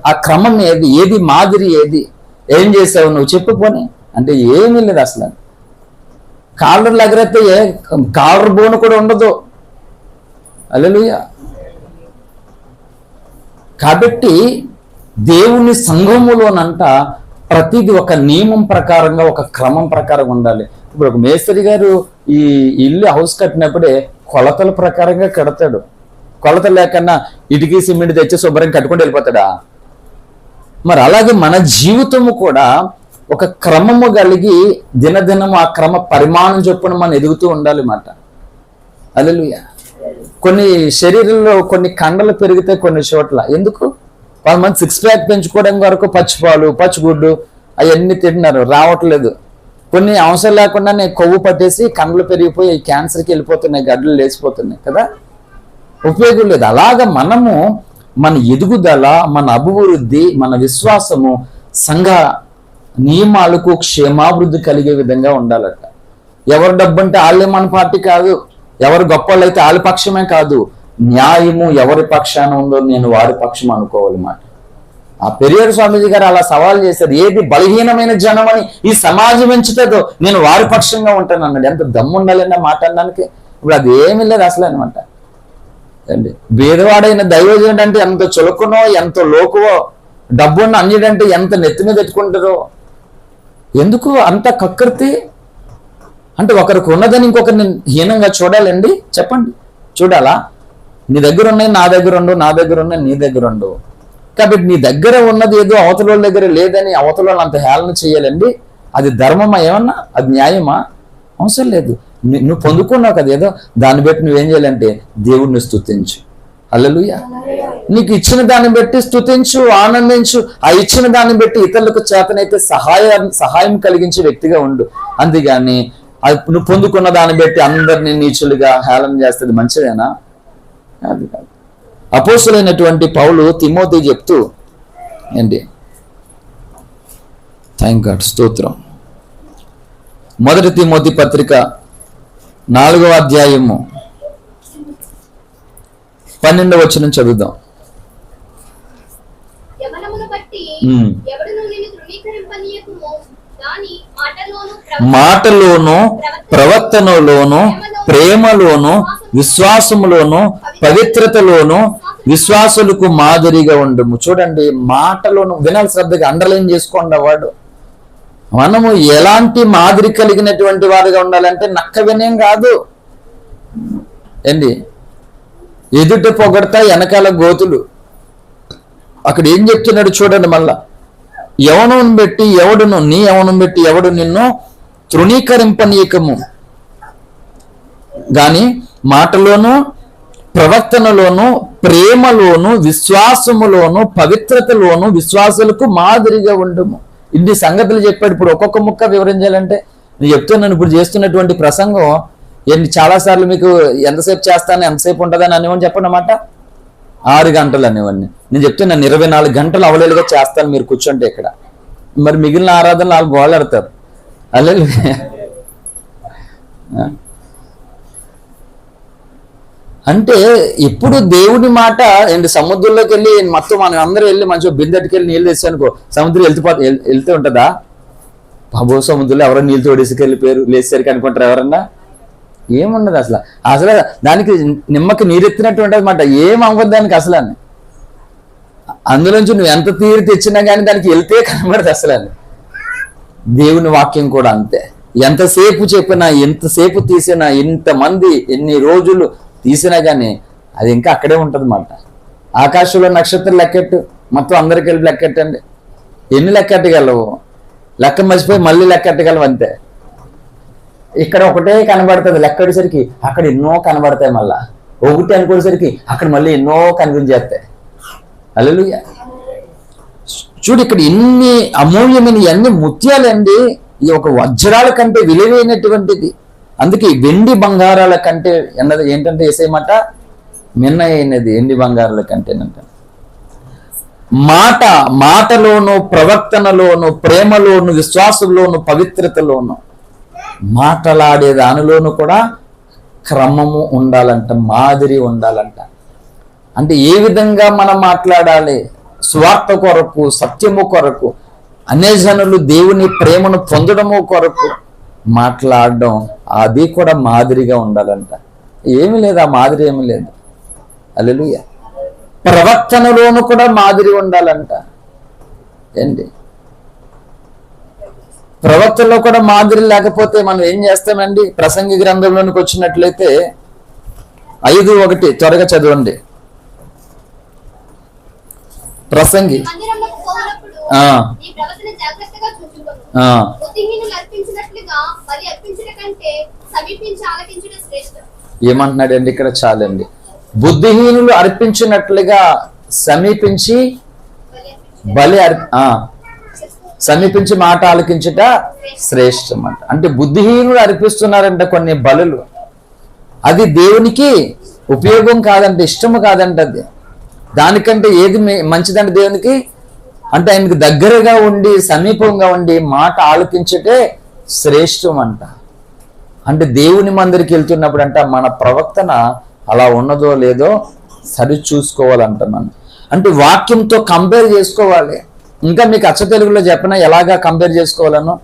ఆ క్రమం? ఏది మాదిరి? ఏం చేసావు నువ్వు చెప్పుకొని అంటే ఏమీ లేదు అసలు. కాలర్లు ఎగరైతే కాలర్ బోను కూడా ఉండదు. హల్లెలూయా. కాబట్టి దేవుని సంఘములోనంట ప్రతిదీ ఒక నియమం ప్రకారంగా, ఒక క్రమం ప్రకారం ఉండాలి. ఇప్పుడు ఒక మేస్త్రి గారు ఈ ఇల్లు హౌస్ కట్టినప్పుడే కొలతల ప్రకారంగా కడతాడు. కొలత లేకన్నా ఇటుకి సిమెంట్ తెచ్చి శుభ్రంగా కట్టుకుంటూ వెళ్ళిపోతాడా? మరి అలాగే మన జీవితము కూడా ఒక క్రమము కలిగి దినదినము ఆ క్రమ పరిమాణం చొప్పున మనం ఎదుగుతూ ఉండాలి మాట. హల్లెలూయా. కొన్ని శరీరంలో కొన్ని కండలు పెరిగితే కొన్ని చోట్ల ఎందుకు కొంతమంది 6 ప్యాక్ పెంచుకోవడం వరకు పచ్చిపాలు, పచ్చిగుడ్డు అవన్నీ తింటున్నారు, రావట్లేదు. కొన్ని అవసరం లేకుండానే కొవ్వు పట్టేసి కండలు పెరిగిపోయి క్యాన్సర్కి వెళ్ళిపోతున్నాయి, గడ్డలు లేచిపోతున్నాయి కదా, ఉపయోగం లేదు. అలాగా మనము మన ఎదుగుదల, మన అభివృద్ధి, మన విశ్వాసము సంఘ నియమాలకు క్షేమాభివృద్ధి కలిగే విధంగా ఉండాలట. ఎవరి డబ్బు అంటే వాళ్ళే మన పార్టీ కాదు, ఎవరు గొప్పవాళ్ళు అయితే వాళ్ళ పక్షమే కాదు, న్యాయము ఎవరి పక్షాన ఉందో నేను వారి పక్షం అనుకోవాలి మాట. ఆ పెరియార్ స్వామీజీ గారు అలా సవాల్ చేశారు, ఏది బలహీనమైన జనం అని ఈ సమాజం ఎంచుతుందో నేను వారి పక్షంగా ఉంటాను అన్నాడు. ఎంత దమ్ము ఉండాలండి ఆ మాట అనడానికి. ఇప్పుడు అది ఏమీ లేదు అసలు అనమాట అండి. బీదవాడైన దైవజనుడు అంటే ఎంత చులకనో, ఎంత లోకువో, డబ్బున్న అన్యుడంటే ఎంత నెత్తి మీద పెట్టుకుంటారో. ఎందుకు అంత కకృతి? అంటే ఒకరికి ఉన్నదని ఇంకొకరిని హీనంగా చూడాలండి? చెప్పండి, చూడాలా? నీ దగ్గర ఉన్నాయి నా దగ్గర ఉండు, నా దగ్గర ఉన్నాయి నీ దగ్గర ఉండు. కాబట్టి నీ దగ్గర ఉన్నది ఏదో అవతల వాళ్ళ దగ్గర లేదని అవతల వాళ్ళు అంత హేళన చేయాలండి? అది ధర్మమా? ఏమన్నా అది న్యాయమా? అవసరం లేదు. నువ్వు పొందుకున్నావు కదా ఏదో, దాన్ని బట్టి నువ్వేం చేయాలంటే దేవుడిని స్తుతించు. హల్లెలూయా. నీకు ఇచ్చిన దాన్ని బట్టి స్తుతించు, ఆనందించు. ఆ ఇచ్చిన దాన్ని బట్టి ఇతరులకు చేతనైతే సహాయం కలిగించే వ్యక్తిగా ఉండు. అంతేగాని నువ్వు పొందుకున్న దాన్ని బట్టి అందరినీ నీచులుగా హేళన చేస్తుంది మంచిదేనా? అది కాదు. అపోస్తులైనటువంటి పౌలు తిమోతి చెప్తూ ఏంటి, థ్యాంక్ గాడ్, స్తోత్రం. 1 తిమోతి పత్రిక 4వ అధ్యాయము 12వ వచనం చదువుదాం. మాటలోను ప్రవర్తనలోను ప్రేమలోను విశ్వాసములోను పవిత్రతలోను విశ్వాసులకు మాదిరిగా ఉండము. చూడండి, మాటలోను వినాలి శ్రద్ధగా, అండర్లైన్ చేసుకోండి. వాడు మనము ఎలాంటి మాదిరి కలిగినటువంటి వారిగా ఉండాలంటే నక్క వినయం కాదు ఏంటి, ఎదుట పొగడతా వెనకాల గోతులు. అక్కడ ఏం చెప్తున్నాడు చూడండి, మళ్ళా యవనం పెట్టి ఎవడును నీ యవనం పెట్టి ఎవడు నిన్ను తృణీకరింపనీయకము గాని మాటలోను ప్రవర్తనలోను ప్రేమలోను విశ్వాసములోను పవిత్రతలోను విశ్వాసులకు మాదిరిగా ఉండము. ఇన్ని సంగతులు చెప్పాడు. ఇప్పుడు ఒక్కొక్క ముక్క వివరించాలంటే నేను చెప్తున్నాను. ఇప్పుడు చేస్తున్నటువంటి ప్రసంగం చాలాసార్లు మీకు ఎంతసేపు చేస్తాను ఎంతసేపు ఉంటుందని అనేవని చెప్పండి 6 గంటలు అనేవాడిని. నేను చెప్తున్నాను 24 గంటలు అవలేలుగా చేస్తాను మీరు కూర్చుంటే ఇక్కడ. మరి మిగిలిన ఆరాధనలు వాళ్ళు గోలాడతారు. అలే అంటే ఇప్పుడు దేవుడి మాట ఏంటి, సముద్రంలోకి వెళ్ళి మొత్తం మనం అందరూ వెళ్ళి మంచిగా బిందెట్టుకు వెళ్ళి నీళ్ళు తెచ్చానుకో, సముద్రం వెళ్తూ ఉంటుందా? బాబో, సముద్రంలో ఎవరో నీళ్ళు తోడేసుకెళ్ళి పేరు లేచేసరికి అనుకుంటారు ఎవరన్నా? ఏముండదు అసలు. అసలు దానికి నిమ్మకి నీరెత్తినట్టు ఉంటుంది అన్నమాట. ఏం అవ్వదు దానికి అసలు అని. అందులోంచి నువ్వు ఎంత తీరు తెచ్చినా కానీ దానికి వెళ్తే కనబడదు అసలు అని. దేవుని వాక్యం కూడా అంతే. ఎంతసేపు చెప్పినా, ఎంతసేపు తీసినా, ఇంతమంది ఎన్ని రోజులు తీసినా కానీ అది ఇంకా అక్కడే ఉంటుంది అన్నమాట. ఆకాశంలో నక్షత్రం లెక్కెట్టు, మొత్తం అందరికి వెళ్ళి లెక్కెట్టండి. ఎన్ని లెక్కెట్టగలవు? లెక్క మర్చిపోయి మళ్ళీ లెక్కెట్టగలవు అంతే. ఇక్కడ ఒకటే కనబడుతుంది, లెక్కడేసరికి అక్కడ ఎన్నో కనబడతాయి. మళ్ళా ఒకటి అనుకునేసరికి అక్కడ మళ్ళీ ఎన్నో కనిపించేస్తాయి. హల్లెలూయా. చూడు, ఇక్కడ ఎన్ని అమూల్యమైన అన్ని ముత్యాలండి. ఈ ఒక వజ్రాల కంటే విలువైనటువంటిది. అందుకే వెండి బంగారాల కంటే ఏంటంటే ఏసేమాట మిన్న అయినది వెండి బంగారాల కంటేనంట. మాటలోను ప్రవర్తనలోను ప్రేమలోను విశ్వాసంలోను పవిత్రతలోను, మాటలాడే దానిలోను కూడా క్రమము ఉండాలంట, మాదిరి ఉండాలంట. అంటే ఏ విధంగా మనం మాట్లాడాలి? స్వార్థ కొరకు, సత్యము కొరకు, అన్యజనులు దేవుని ప్రేమను పొందడము కొరకు మాట్లాడడం, అది కూడా మాదిరిగా ఉండాలంట. ఏమి లేదు, ఆ మాదిరి ఏమి లేదు. హల్లెలూయా. ప్రవర్తనలోను కూడా మాదిరి ఉండాలంట. ఏంటి, ప్రవర్తనలో కూడా మాదిరి లేకపోతే మనం ఏం చేస్తామండి? ప్రసంగి గ్రంథంలోనికి వచ్చినట్లయితే 5:1 త్వరగా చదవండి. ప్రసంగి ఏమంటున్నాడండి ఇక్కడ? చాలండి. బుద్ధిహీనులు అర్పించినట్లుగా సమీపించి సమీపించి మాట ఆలకించుట శ్రేష్టం అంట. అంటే బుద్ధిహీనులు అర్పిస్తున్నారంట కొన్ని బలులు. అది దేవునికి ఉపయోగం కాదంటే, ఇష్టము కాదంట. అది దానికంటే ఏది మంచిదంటే దేవునికి అంటే ఆయనకు దగ్గరగా ఉండి సమీపంగా ఉండి మాట ఆలకించుటే శ్రేష్టం అంట. అంటే దేవుని మందిరికి వెళ్తున్నప్పుడు అంట మన ప్రవర్తన అలా ఉన్నదో లేదో సరి చూసుకోవాలంట మనం. అంటే వాక్యంతో కంపేర్ చేసుకోవాలి. ఇంకా మీకు అచ్చ తెలుగులో చెప్పినా ఎలాగా కంపేర్ చేసుకోవాలనో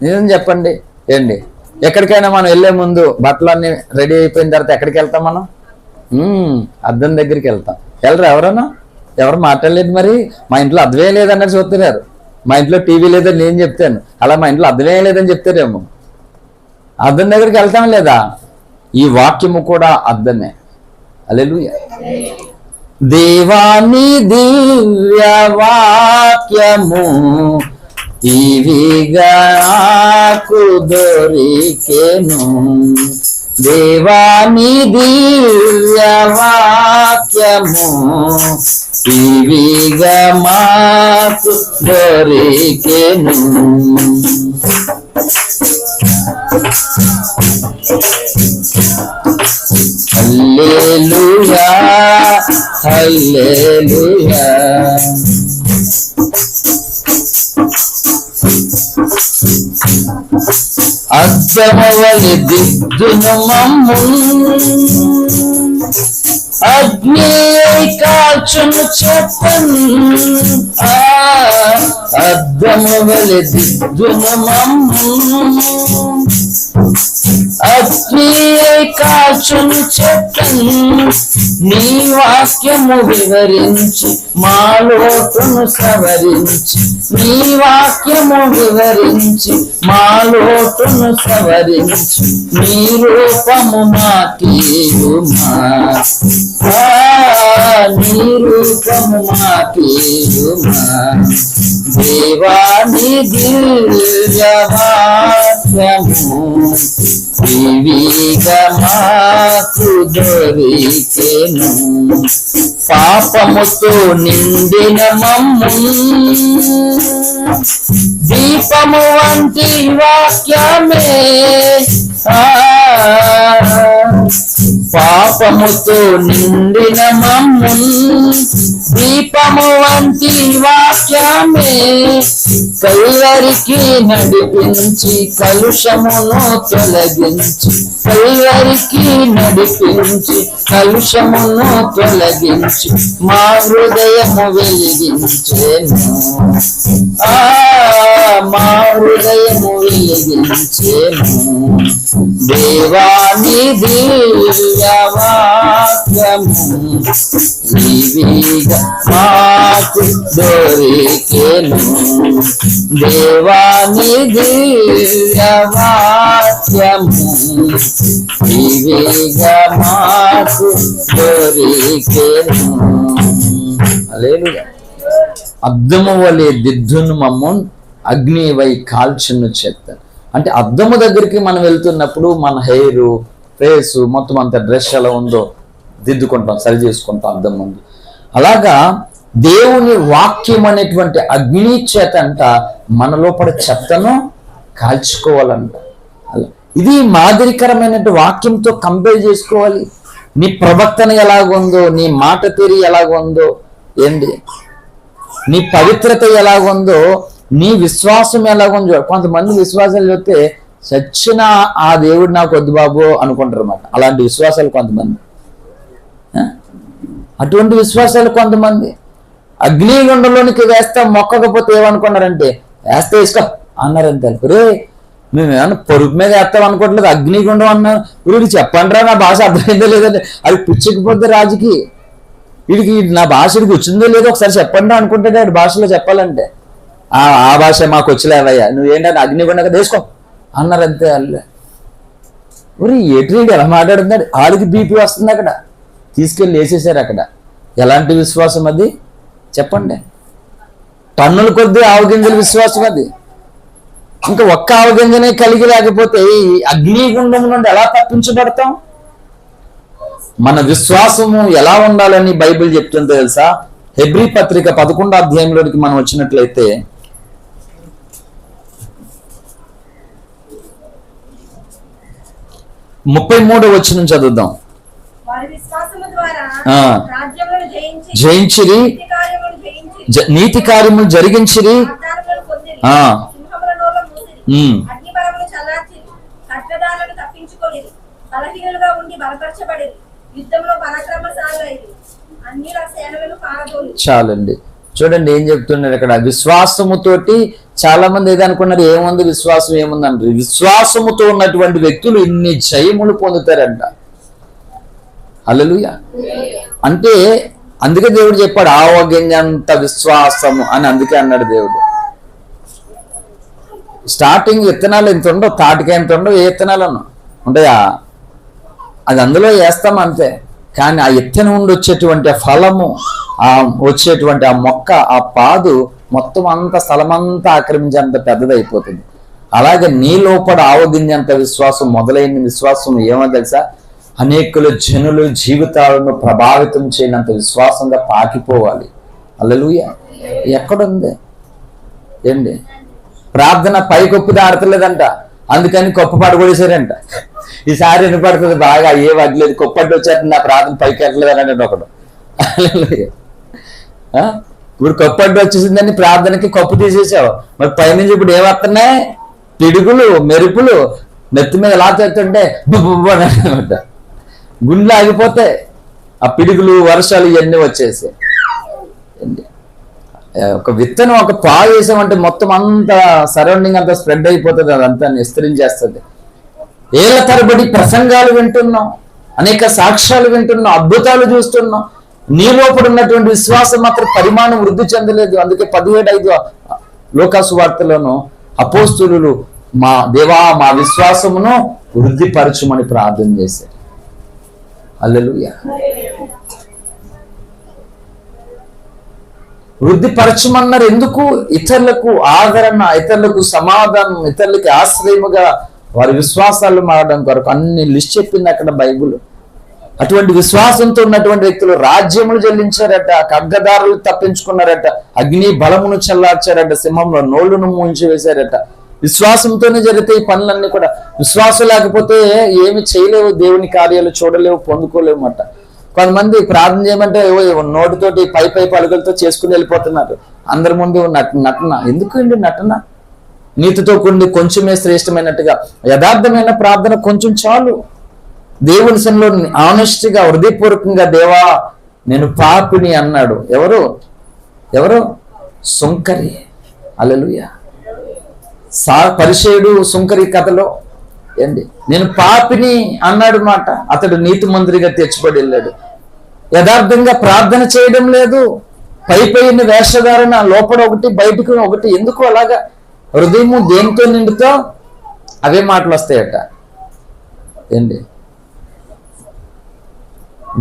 నిజం చెప్పండి. ఏంటి ఎక్కడికైనా మనం వెళ్ళే ముందు బట్టలన్నీ రెడీ అయిపోయిన తర్వాత ఎక్కడికి వెళ్తాం మనం? అద్దం దగ్గరికి వెళ్తాం. వెళ్ళరు ఎవరన్నా? ఎవరు మాట్లాడలేదు. మరి మా ఇంట్లో అర్థమే లేదన్నట్టు చూస్తున్నారు. మా ఇంట్లో టీవీ లేదని నేను చెప్తాను, అలా మా ఇంట్లో అర్థమే లేదని చెప్తారేమో. అద్దం దగ్గరికి వెళ్తాం లేదా? ఈ వాక్యము కూడా అద్దమే. హల్లెలూయా. దేవాని దివ్య వాక్యము టీవీగా నాకు దొరికెను. దేవాని దివ్య వాక్యము టీవీగా మాకు దొరికెను. హల్లెలూయా హల్లెలూయా. అద్దమవలి దిద్దును మమ్ము అగ్ని కాల్చును చెప్పను. అద్దమవలి దిద్దును మమ్ము అగ్ని కాల్చును చెప్పను. నీ వాక్యము వివరించి మా లోటును సవరించి, నీ వాక్యము వివరించి మా లోటును సవరించి, నీ రూపము మాకీయుమా, నీ రూపము మాకీయుమా. దేవాని దివ్య వాక్యము దివిగా మాకు దొరికెను. పాపముతో నిండిన మమ్ము దీపము వంటి వాక్యమే, పాపముతో నిండిన మమ్ము దీపము వంటి వాక్యమే. కల్వరికి నడిపించి కలుషమును తొలగించి, కల్వరికి నడిపించి కలుషమును తొలగించి మా హృదయము వెలిగించెను. మా హృదయము వెలిగించెను. దేవాని దివ్య వాక్యము దివిగా మాకు దొరికెను. దేవాని దివ్య వాక్యము దివిగా మాకు దొరికెను. హల్లెలూయా. అద్దము వలె దిద్దును మమ్ము అగ్ని వై కాల్చును చెప్తారు. అంటే అద్దము దగ్గరికి మనం వెళ్తున్నప్పుడు మన హెయిర్ ఫేస్ మొత్తం అంత డ్రెస్ ఎలా ఉందో దిద్దుకుంటాం, సరి చేసుకుంటాం అద్దం ముందు. అలాగా దేవుని వాక్యం అనేటువంటి అగ్ని చేత అంట మన లోపల చెత్తను కాల్చుకోవాలంట. ఇది మాదిరికరమైనటువంటి వాక్యంతో కంపేర్ చేసుకోవాలి. నీ ప్రవర్తన ఎలాగుందో, నీ మాట తీరు ఎలాగుందో, ఏంటి నీ పవిత్రత ఎలాగుందో, నీ విశ్వాసం ఎలాగుందో. కొంతమంది విశ్వాసాలు చూస్తే చచ్చిన ఆ దేవుడు నాకు వద్దు బాబు అనుకుంటారు అన్నమాట. అలాంటి విశ్వాసాలు కొంతమంది, అటువంటి విశ్వాసాలు కొంతమంది. అగ్నిగుండంలోనికి వేస్తా మొక్కకపోతే ఏమనుకున్నారంటే వేస్తే వేసుకో అన్నారంతే. రే మేము ఏమన్నా పొరుగు మీద వేస్తాం అనుకోవట్లేదు, అగ్నిగుండం అన్నారు. వీడికి చెప్పండి రా, నా భాష అర్థమైందో లేదంటే అది పిచ్చికపోతే రాజుకి, వీడికి నా భాష వీడికి వచ్చిందో లేదో ఒకసారి చెప్పండి అనుకుంటే ఆడి భాషలో చెప్పాలంటే ఆ భాష మాకు వచ్చలేవయ్యా, నువ్వేంటని అగ్నిగుండగా తీసుకో అన్నారంతే. వాళ్ళు ఊరి ఏట్రీడు ఎలా మాట్లాడుతున్నాడు, ఆడికి బీపీ వస్తుంది. అక్కడ తీసుకెళ్ళి వేసేసారు. అక్కడ ఎలాంటి విశ్వాసం అది చెప్పండి? టన్నుల కొద్దీ ఆవగింజల విశ్వాసం అది. ఇంకా ఒక్క ఆవగింజనే కలిగి లేకపోతే ఈ అగ్నిగుండం నుండి ఎలా తప్పించబడతాం? మన విశ్వాసము ఎలా ఉండాలని బైబిల్ చెప్తుందో తెలుసా? హెబ్రీ పత్రిక 11వ అధ్యాయంలోనికి మనం వచ్చినట్లయితే 33వ వచనం చదువుదాం. జయించిరి, నీతి కార్యములు జరిగించిరి, బలహీనులుగా ఉండి బలపరచబడి యుద్ధంలో పరాక్రమశాలులైరి అన్ని సేనలను పారదోలి. చాలండి. చూడండి ఏం చెప్తున్నారు ఇక్కడ. విశ్వాసముతోటి చాలా మంది ఏదనుకున్నారు, ఏముంది విశ్వాసం ఏముంది అంటారు. విశ్వాసముతో ఉన్నటువంటి వ్యక్తులు ఇన్ని జయములు పొందుతారంట. హల్లెలూయా. అంటే అందుకే దేవుడు చెప్పాడు ఆవగింజంత విశ్వాసము అని. అందుకే అన్నాడు దేవుడు. స్టార్టింగ్ విత్తనాలు ఎంత ఉండవు, తాటికాయ ఎంత ఉండవు, ఏ విత్తనాలను ఉంటాయా, అది అందులో వేస్తాం అంతే. కానీ ఆ విత్తనం నుండి వచ్చేటువంటి ఆ ఫలము, ఆ వచ్చేటువంటి ఆ మొక్క, ఆ పాదు మొత్తం అంత స్థలమంతా ఆక్రమించేంత పెద్దదైపోతుంది. అలాగే నీ లోపల ఆవగింజంత విశ్వాసం, మొదలైన విశ్వాసం ఏమో తెలుసా, అనేకుల జనులు జీవితాలను ప్రభావితం చేయనంత విశ్వాసంగా పాకిపోవాలి. హల్లెలూయా. ఎక్కడుంది ఏంటి? ప్రార్థన పైకొప్పు ఆడతలేదంట, అందుకని కొప్ప పడగొడేశారంట. ఈసారి వినపడుతుంది బాగా, ఏ వడ్లేదు కొప్పటి వచ్చారు నా ప్రార్థన పైకి ఎట్టలేదు అని ఒకడు. ఇప్పుడు కొప్పటి వచ్చేసిందని ప్రార్థనకి కప్పు తీసేసావు, మరి పైనుంచి ఇప్పుడు ఏమవుతున్నాయి, పిడుగులు మెరుపులు నెత్తి మీద ఎలా తెస్తుంటే అనమాట, గుండెలు ఆగిపోతాయి. ఆ పిడుగులు వర్షాలు ఇవన్నీ వచ్చేసాయి. ఒక విత్తనం ఒక పాలు వేసామంటే మొత్తం అంతా సరౌండింగ్ అంతా స్ప్రెడ్ అయిపోతుంది, అదంతా విస్తరించేస్తుంది. ఏళ్ల తరబడి ప్రసంగాలు వింటున్నాం, అనేక సాక్ష్యాలు వింటున్నాం, అద్భుతాలు చూస్తున్నాం. నీ లోపల ఉన్నటువంటి విశ్వాసం మాత్రం పరిమాణం వృద్ధి చెందలేదు. అందుకే 17:5 లోకాసు వార్తలోను అపోస్తులు మా దేవా మా విశ్వాసమును వృద్ధిపరచుమని ప్రార్థన చేశారు. హల్లెలూయా. వృద్ధిపరచమన్నారు. ఎందుకు? ఇతరులకు ఆదరణ, ఇతరులకు సమాధానం, ఇతరులకి ఆశ్రయముగా వారి విశ్వాసాలు మారడం కొరకు అన్ని లిస్ట్ చెప్పింది అక్కడ బైబుల్. అటువంటి విశ్వాసంతో ఉన్నటువంటి వ్యక్తులు రాజ్యములు చెల్లించారట, ఖడ్గదారులు తప్పించుకున్నారట, అగ్ని బలమును చల్లార్చారట, సింహంలో నోళ్లను మూయించి వేశారట. విశ్వాసంతోనే జరిగితే ఈ పనులన్నీ కూడా. విశ్వాసం లేకపోతే ఏమి చేయలేవు, దేవుని కార్యాలు చూడలేవు, పొందుకోలేవు అన్నమాట. కొంతమంది ప్రార్థన చేయమంటే నోటితోటి పై పలుకులతో చేసుకుని వెళ్ళిపోతున్నారు. అందరి ముందు నటన. ఎందుకు అండి నటన? నీతితో కూడి కొంచెమే శ్రేష్టమైనట్టుగా యథార్థమైన ప్రార్థన కొంచెం చాలు. దేవుని సన్నిధిలో ఆనెస్ట్గా హృదయపూర్వకంగా దేవా నేను పాపిని అన్నాడు. ఎవరు? సుంకరి. హల్లెలూయా. పరిసయ్యుడు సుంకరి కథలో ఏంటి, నేను పాపిని అన్నాడు మాట. అతడు నీతిమంతుడిగా తెచ్చిపడి వెళ్ళాడు. యథార్థంగా ప్రార్థన చేయడం లేదు, పైన వేషధారణ, లోపల ఒకటి బయటకు ఒకటి. ఎందుకు అలాగా? హృదయము దేనితో నిండుతో అవే మాటలు వస్తాయట. ఏంటి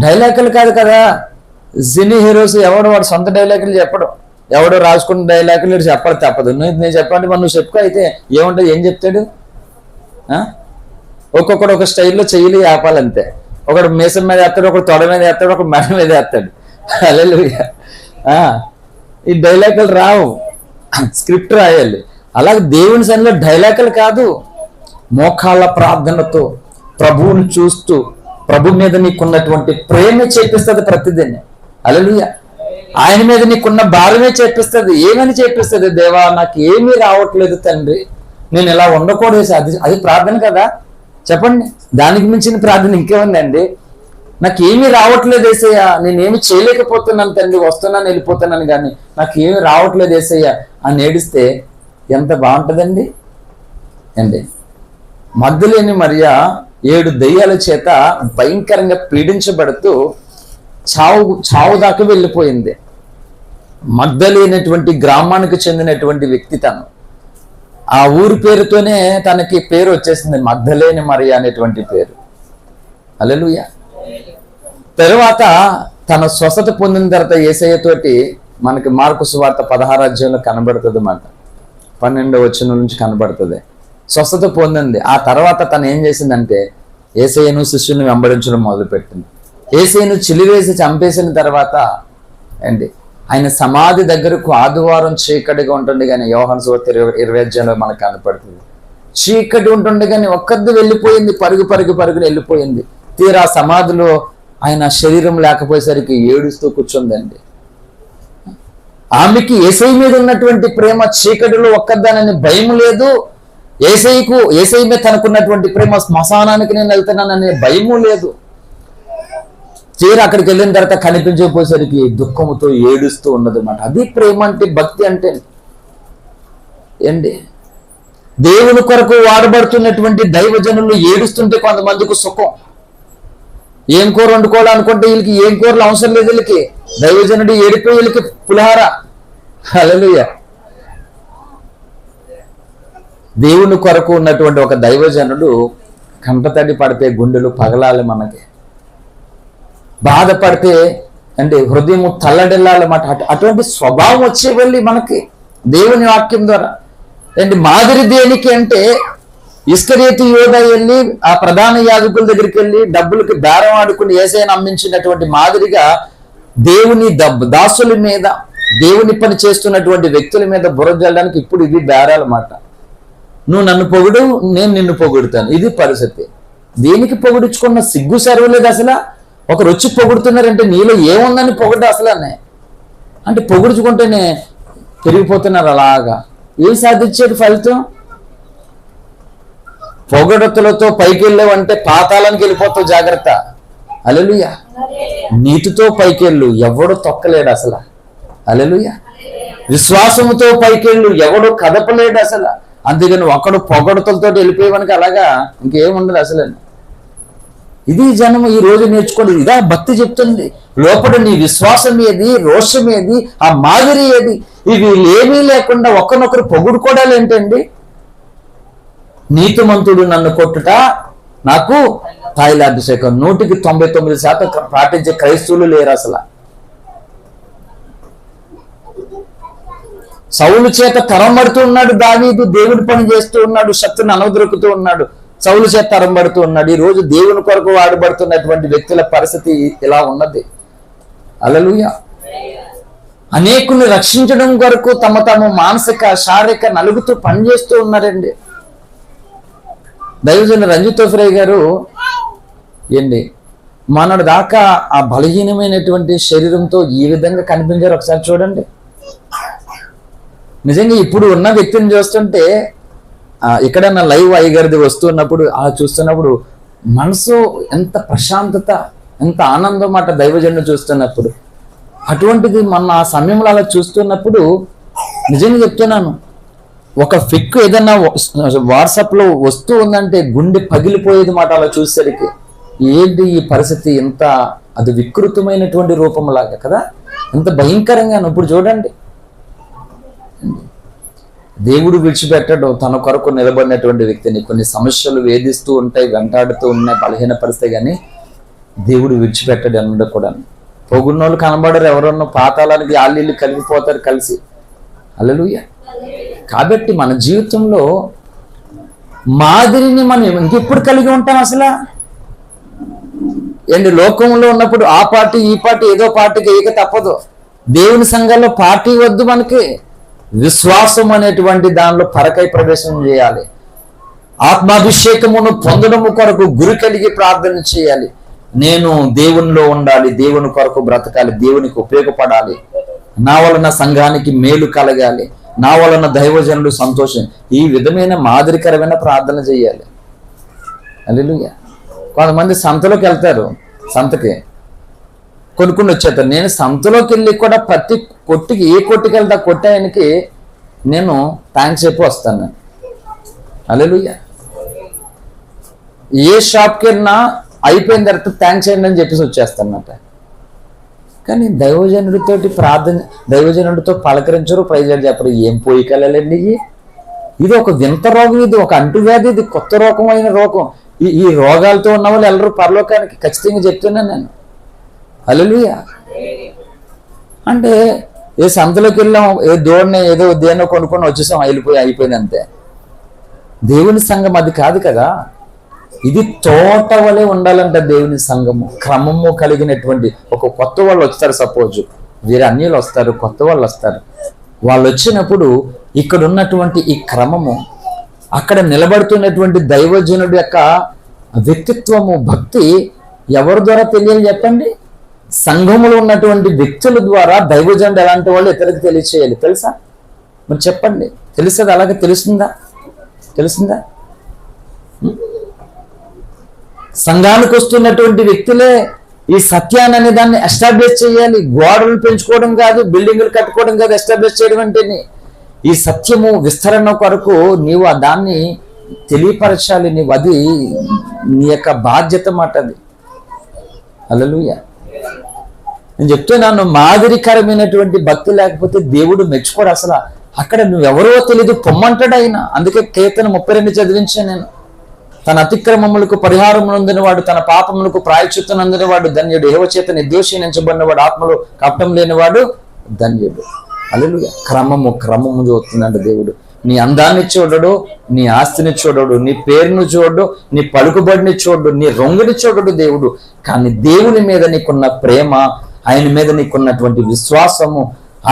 డైలాగులు కాదు కదా. సినీ హీరోస్ ఎవడు వాడు సొంత డైలాగులు చెప్పడం, ఎవడో రాసుకున్న డైలాగులు చెప్పడం తప్పదు. నేను చెప్పండి మరి నువ్వు చెప్పుకో. అయితే ఏముంటుంది, ఏం చెప్తాడు? ఒక్కొక్కడు ఒక స్టైల్లో చెయ్యలు ఆపాలంతే. ఒకడు మీసం మీద వేస్తాడు, ఒకడు తొడ మీద వేస్తాడు, ఒకడు మెడ మీద వేస్తాడు. హల్లెలూయా. ఈ డైలాగులు రావు, స్క్రిప్ట్ రాయాలి. అలాగే దేవుని సన్నిధిలో డైలాగులు కాదు, మోకాళ్ళ ప్రార్థనతో ప్రభువుని చూస్తూ ప్రభు మీద నీకున్నటువంటి ప్రేమ చేపిస్తుంది ప్రతిదిని. హల్లెలూయా. ఆయన మీద నీకున్న భారమే చేపిస్తుంది. ఏమని చేపిస్తుంది? దేవా నాకు ఏమీ రావట్లేదు తండ్రి, నేను ఇలా ఉండకూడదు. అది ప్రార్థన కదా, చెప్పండి. దానికి మించిన ప్రార్థన ఇంకేముందండి? నాకు ఏమీ రావట్లేదు యేసయ్య, నేనేమి చేయలేకపోతున్నాను తండ్రి, వస్తున్నాను వెళ్ళిపోతున్నాను కానీ నాకు ఏమి రావట్లేదు యేసయ్య అని ఏడిస్తే ఎంత బాగుంటుందండి అండి. మగ్దలేని మరియ 7 దెయ్యాల చేత భయంకరంగా పీడించబడుతూ చావు దాకా వెళ్ళిపోయింది. మగ్దలేనటువంటి గ్రామానికి చెందినటువంటి వ్యక్తి తను. ఆ ఊరి పేరుతోనే తనకి పేరు వచ్చేసింది, మగ్దలేని మరియ అనేటువంటి పేరు. హల్లెలూయా. తరువాత తన స్వస్థత పొందిన తర్వాత యేసయ్యతోటి మనకి మార్కు సువార్త 16వ అధ్యాయంలో కనబడుతుంది అన్నమాట. 12వ వచనం నుంచి కనబడుతుంది. స్వస్థత పొందింది. ఆ తర్వాత తను ఏం చేసిందంటే యేసయ్యను శిష్యుని వెంబడించడం మొదలుపెట్టింది. యేసయ్యను చిలివేసి చంపేసిన తర్వాత అండి ఆయన సమాధి దగ్గరకు ఆదివారం చీకటిగా ఉంటుంది కానీ యోహాను సువార్త 20వ అధ్యాయంలో మనకు కనపడుతుంది. చీకటి ఉంటుంది కానీ ఒక్కది వెళ్ళిపోయింది, పరుగుని వెళ్ళిపోయింది. తీరా సమాధిలో ఆయన శరీరం లేకపోయేసరికి ఏడుస్తూ కూర్చుందండి. ఆమెకి యేసయ్య మీద ఉన్నటువంటి ప్రేమ చీకటిలో ఒక్కదానని భయం లేదు. ఏసై మీద తనకున్నటువంటి ప్రేమ శ్మశానానికి నేను వెళ్తున్నాననే భయము లేదు. తీరా అక్కడికి వెళ్ళిన తర్వాత కనిపించకపోయేసరికి దుఃఖముతో ఏడుస్తూ ఉన్నది అన్నమాట. అది ప్రేమ అంటే, భక్తి అంటే ఏంటి. దేవుని కొరకు వాడబడుతున్నటువంటి దైవజనులు ఏడుస్తుంటే కొంతమందికి సుఖం. ఏం కూర వండుకోవాలనుకుంటే వీళ్ళకి ఏం కూరలు అవసరం లేదు. వీళ్ళకి దైవజనుడు ఏడిపోయి వీళ్ళకి పులిహార. హల్లెలూయా. దేవుని కొరకు ఉన్నటువంటి ఒక దైవజనుడు కంటతడి పడితే గుండెలు పగలాలి, మనకి బాధపడితే అంటే హృదయం తల్లడిల్లాలన్నమాట. అటువంటి స్వభావం వచ్చే వెళ్ళి మనకి దేవుని వాక్యం ద్వారా అంటే మాదిరి దేనికి అంటే, ఇస్కరియోతు యోధా వెళ్ళి ఆ ప్రధాన యాజకుల దగ్గరికి వెళ్ళి డబ్బులకి బేరం ఆడుకుని యేసయ్యను నమ్మించినటువంటి మాదిరిగా దేవుని దాసుల మీద, దేవుని పని చేస్తున్నటువంటి వ్యక్తుల మీద బురద జల్లడానికి ఇప్పుడు ఇది బేరాలన్నమాట. నువ్వు నన్ను పొగుడు, నేను నిన్ను పొగుడుతాను. ఇది పరిస్థితి. దేనికి పొగుడుచుకున్న సిగ్గు సర్వలేదు అసలు. ఒకరు వచ్చి పొగుడుతున్నారంటే నీలో ఏముందని పొగడు అసలు అంటే పొగుడుచుకుంటేనే పెరిగిపోతున్నారు. అలాగా ఏం సాధించాడు ఫలితం? పొగడతలతో పైకి వెళ్ళావంటే పాతాళానికి వెళ్ళిపోతావు, జాగ్రత్త. హల్లెలూయా. నీతితో పైకెళ్ళు, ఎవడు తొక్కలేడు అసలు. హల్లెలూయా. విశ్వాసముతో పైకెళ్ళు, ఎవడు కదపలేడు అసలు. అందుకని ఒకడు పొగడతలతో వెళ్ళిపోయేవానికి అలాగా ఇంకేముండదు అసలు. ఇది జనం ఈ రోజు నేర్చుకోండి. ఇదా భక్తి చెప్తుంది. లోపల నీ విశ్వాసం ఏది, రోషం ఏది, ఆ మాదిరి ఏది, ఇవి ఏమీ లేకుండా ఒకరినొకరు పొగుడుకోవడాలు ఏంటండి? నీతిమంతుడు నన్ను కొట్టుట నాకు తైలాభిషేకం. 99% పాటించే క్రైస్తవులు లేరు అసలు. సౌలు చేత తరంబడుతూ ఉన్నాడు దావీదు, దేవుడి పని చేస్తూ ఉన్నాడు, శక్తిని అనవదొరుకుతూ ఉన్నాడు, సౌలు చేత తరంబడుతూ ఉన్నాడు. ఈ రోజు దేవుని కొరకు వాడబడుతున్నటువంటి వ్యక్తుల పరిస్థితి ఇలా ఉన్నది. హల్లెలూయా. అనేకుల్ని రక్షించడం కొరకు తమ మానసిక శారీరక నలుగుతూ పనిచేస్తూ ఉన్నారండి. దైవజనుడు రంజిత్ తోఫిరయ్య గారు ఏంటి మనడు దాకా ఆ బలహీనమైనటువంటి శరీరంతో ఈ విధంగా కనిపించారు. ఒకసారి చూడండి. నిజంగా ఇప్పుడు ఉన్న వ్యక్తిని చూస్తుంటే ఎక్కడన్నా లైవ్ అయ్యగారిది వస్తున్నప్పుడు అలా చూస్తున్నప్పుడు మనసు ఎంత ప్రశాంతత, ఎంత ఆనందం మాట దైవజనుడు చూస్తున్నప్పుడు. అటువంటిది మన ఆ సమయంలో అలా చూస్తున్నప్పుడు నిజంగా చెప్తున్నాను, ఒక ఫిక్ ఏదన్నా వాట్సాప్లో వస్తూ ఉందంటే గుండె పగిలిపోయేది మాట అలా చూసేసరికి. ఏంటి ఈ పరిస్థితి, ఎంత అది వికృతమైనటువంటి రూపంలాగా కదా, ఎంత భయంకరంగా. ఇప్పుడు చూడండి, దేవుడు విడిచిపెట్టడు తన కొరకు నిలబడినటువంటి వ్యక్తిని. కొన్ని సమస్యలు వేధిస్తూ ఉంటాయి, వెంటాడుతూ ఉన్నాయి, బలహీనపరుస్తాయి, కానీ దేవుడు విడిచిపెట్టడు అన్నది కూడా. పొగున్నోళ్ళు కనబడరు, ఎవరన్నా పాతాళానికి ఆళ్ళు కలిగిపోతారు కలిసి. హల్లెలూయా. కాబట్టి మన జీవితంలో మాదిరిని మనం ఇంకెప్పుడు కలిగి ఉంటాం అసలు? ఏంటి లోకంలో ఉన్నప్పుడు ఆ పార్టీ ఈ పార్టీ ఏదో పార్టీకి ఏక తప్పదు. దేవుని సంఘంలో పార్టీ వద్దు, మనకి విశ్వాసం అనేటువంటి దానిలో పరకై ప్రవేశం చేయాలి. ఆత్మాభిషేకమును పొందడము కొరకు గురి కలిగి ప్రార్థన చేయాలి. నేను దేవునిలో ఉండాలి, దేవుని కొరకు బ్రతకాలి, దేవునికి ఉపయోగపడాలి, నా వలన సంఘానికి మేలు కలగాలి, నా వలన దైవజనులు సంతోషం. ఈ విధమైన మాదిరికరమైన ప్రార్థన చేయాలి. హల్లెలూయా. కొంతమంది సంతలోకి వెళ్తారు, సంతకి కొనుక్కుని వచ్చేస్తారు. నేను సంతలోకి వెళ్ళి కూడా ప్రతి కొట్టుకి, ఏ కొట్టుకి వెళ్తా కొట్టాయనికి నేను థ్యాంక్స్ చెప్పి వస్తాను. హల్లెలూయా. ఏ షాప్కి వెళ్ళినా అయిపోయిన తర్వాత థ్యాంక్స్ చేయండి అని చెప్పేసి వచ్చేస్తానమాట. కానీ దైవజనుడితోటి ప్రార్థన, దైవజనుడితో పలకరించరు, ప్రైజాలు చెప్పరు. ఏం పోయికలండి ఇది ఒక వింత రోగం, ఇది ఒక అంటువ్యాధి, ఇది కొత్త రోగమైన రోగం. ఈ రోగాలతో ఉన్న వాళ్ళు వెళ్ళరు పరలోకానికి, ఖచ్చితంగా చెప్తున్నాను నేను. హల్లెలూయా. అంటే ఏ సంతలోకి వెళ్ళాం, ఏ దోడిని ఏదో దేన్నో కొనుక్కొని వచ్చేసాం, అయిపోయింది అంతే. దేవుని సంఘం అది కాదు కదా. ఇది తోట వలె ఉండాలంట దేవుని సంఘము. క్రమము కలిగినటువంటి ఒక కొత్త వాళ్ళు వస్తారు. సపోజ్ వేరే అన్యులు వస్తారు, కొత్త వాళ్ళు వస్తారు. వాళ్ళు వచ్చినప్పుడు ఇక్కడ ఉన్నటువంటి ఈ క్రమము, అక్కడ నిలబడుతున్నటువంటి దైవజనుడి యొక్క వ్యక్తిత్వము, భక్తి ఎవరి ద్వారా తెలియాలి చెప్పండి? సంఘములో ఉన్నటువంటి వ్యక్తుల ద్వారా దైవజనుడు ఎలాంటి వాళ్ళు ఇతరులకు తెలియచేయాలి. తెలుసా? మరి చెప్పండి, తెలుస్తుంది? అలాగే తెలుస్తుందా? తెలిసిందా? సంఘానికి వస్తున్నటువంటి వ్యక్తులే ఈ సత్యాన్ని అనే దాన్ని ఎస్టాబ్లిష్ చేయాలి. గోడలు పెంచుకోవడం కాదు, బిల్డింగులు కట్టుకోవడం కాదు ఎస్టాబ్లిష్ చేయడం అంటేనే. ఈ సత్యము విస్తరణ కొరకు నీవు ఆ దాన్ని తెలియపరచాలి. నీవు అది నీ యొక్క బాధ్యత మాట. అది హల్లెలూయా. నేను చెప్తున్నాను, మాదిరికరమైనటువంటి భక్తి లేకపోతే దేవుడు మెచ్చుకోడు. అసలు అక్కడ నువ్వెవరో తెలియదు పొమ్మంటాడు ఆయన. అందుకే కీర్తన 32 చదివించాను నేను. తన అతిక్రమములకు పరిహారం నొందినవాడు, తన పాపములకు ప్రాయశ్చిత్తం నొందినవాడు ధన్యుడు. యెహోవా చేత నిర్దోషించబడినవాడు, ఆత్మలో కపటం లేనివాడు ధన్యుడు. హల్లెలూయా. క్రమము చూస్తున్నాడు దేవుడు. నీ అందాన్ని చూడడు, నీ ఆస్తిని చూడడు, నీ పేరును చూడడు, నీ పలుకుబడిని చూడడు, నీ రొంగుని చూడడు దేవుడు. కానీ దేవుని మీద నీకున్న ప్రేమ, ఆయన మీద నీకున్నటువంటి విశ్వాసము,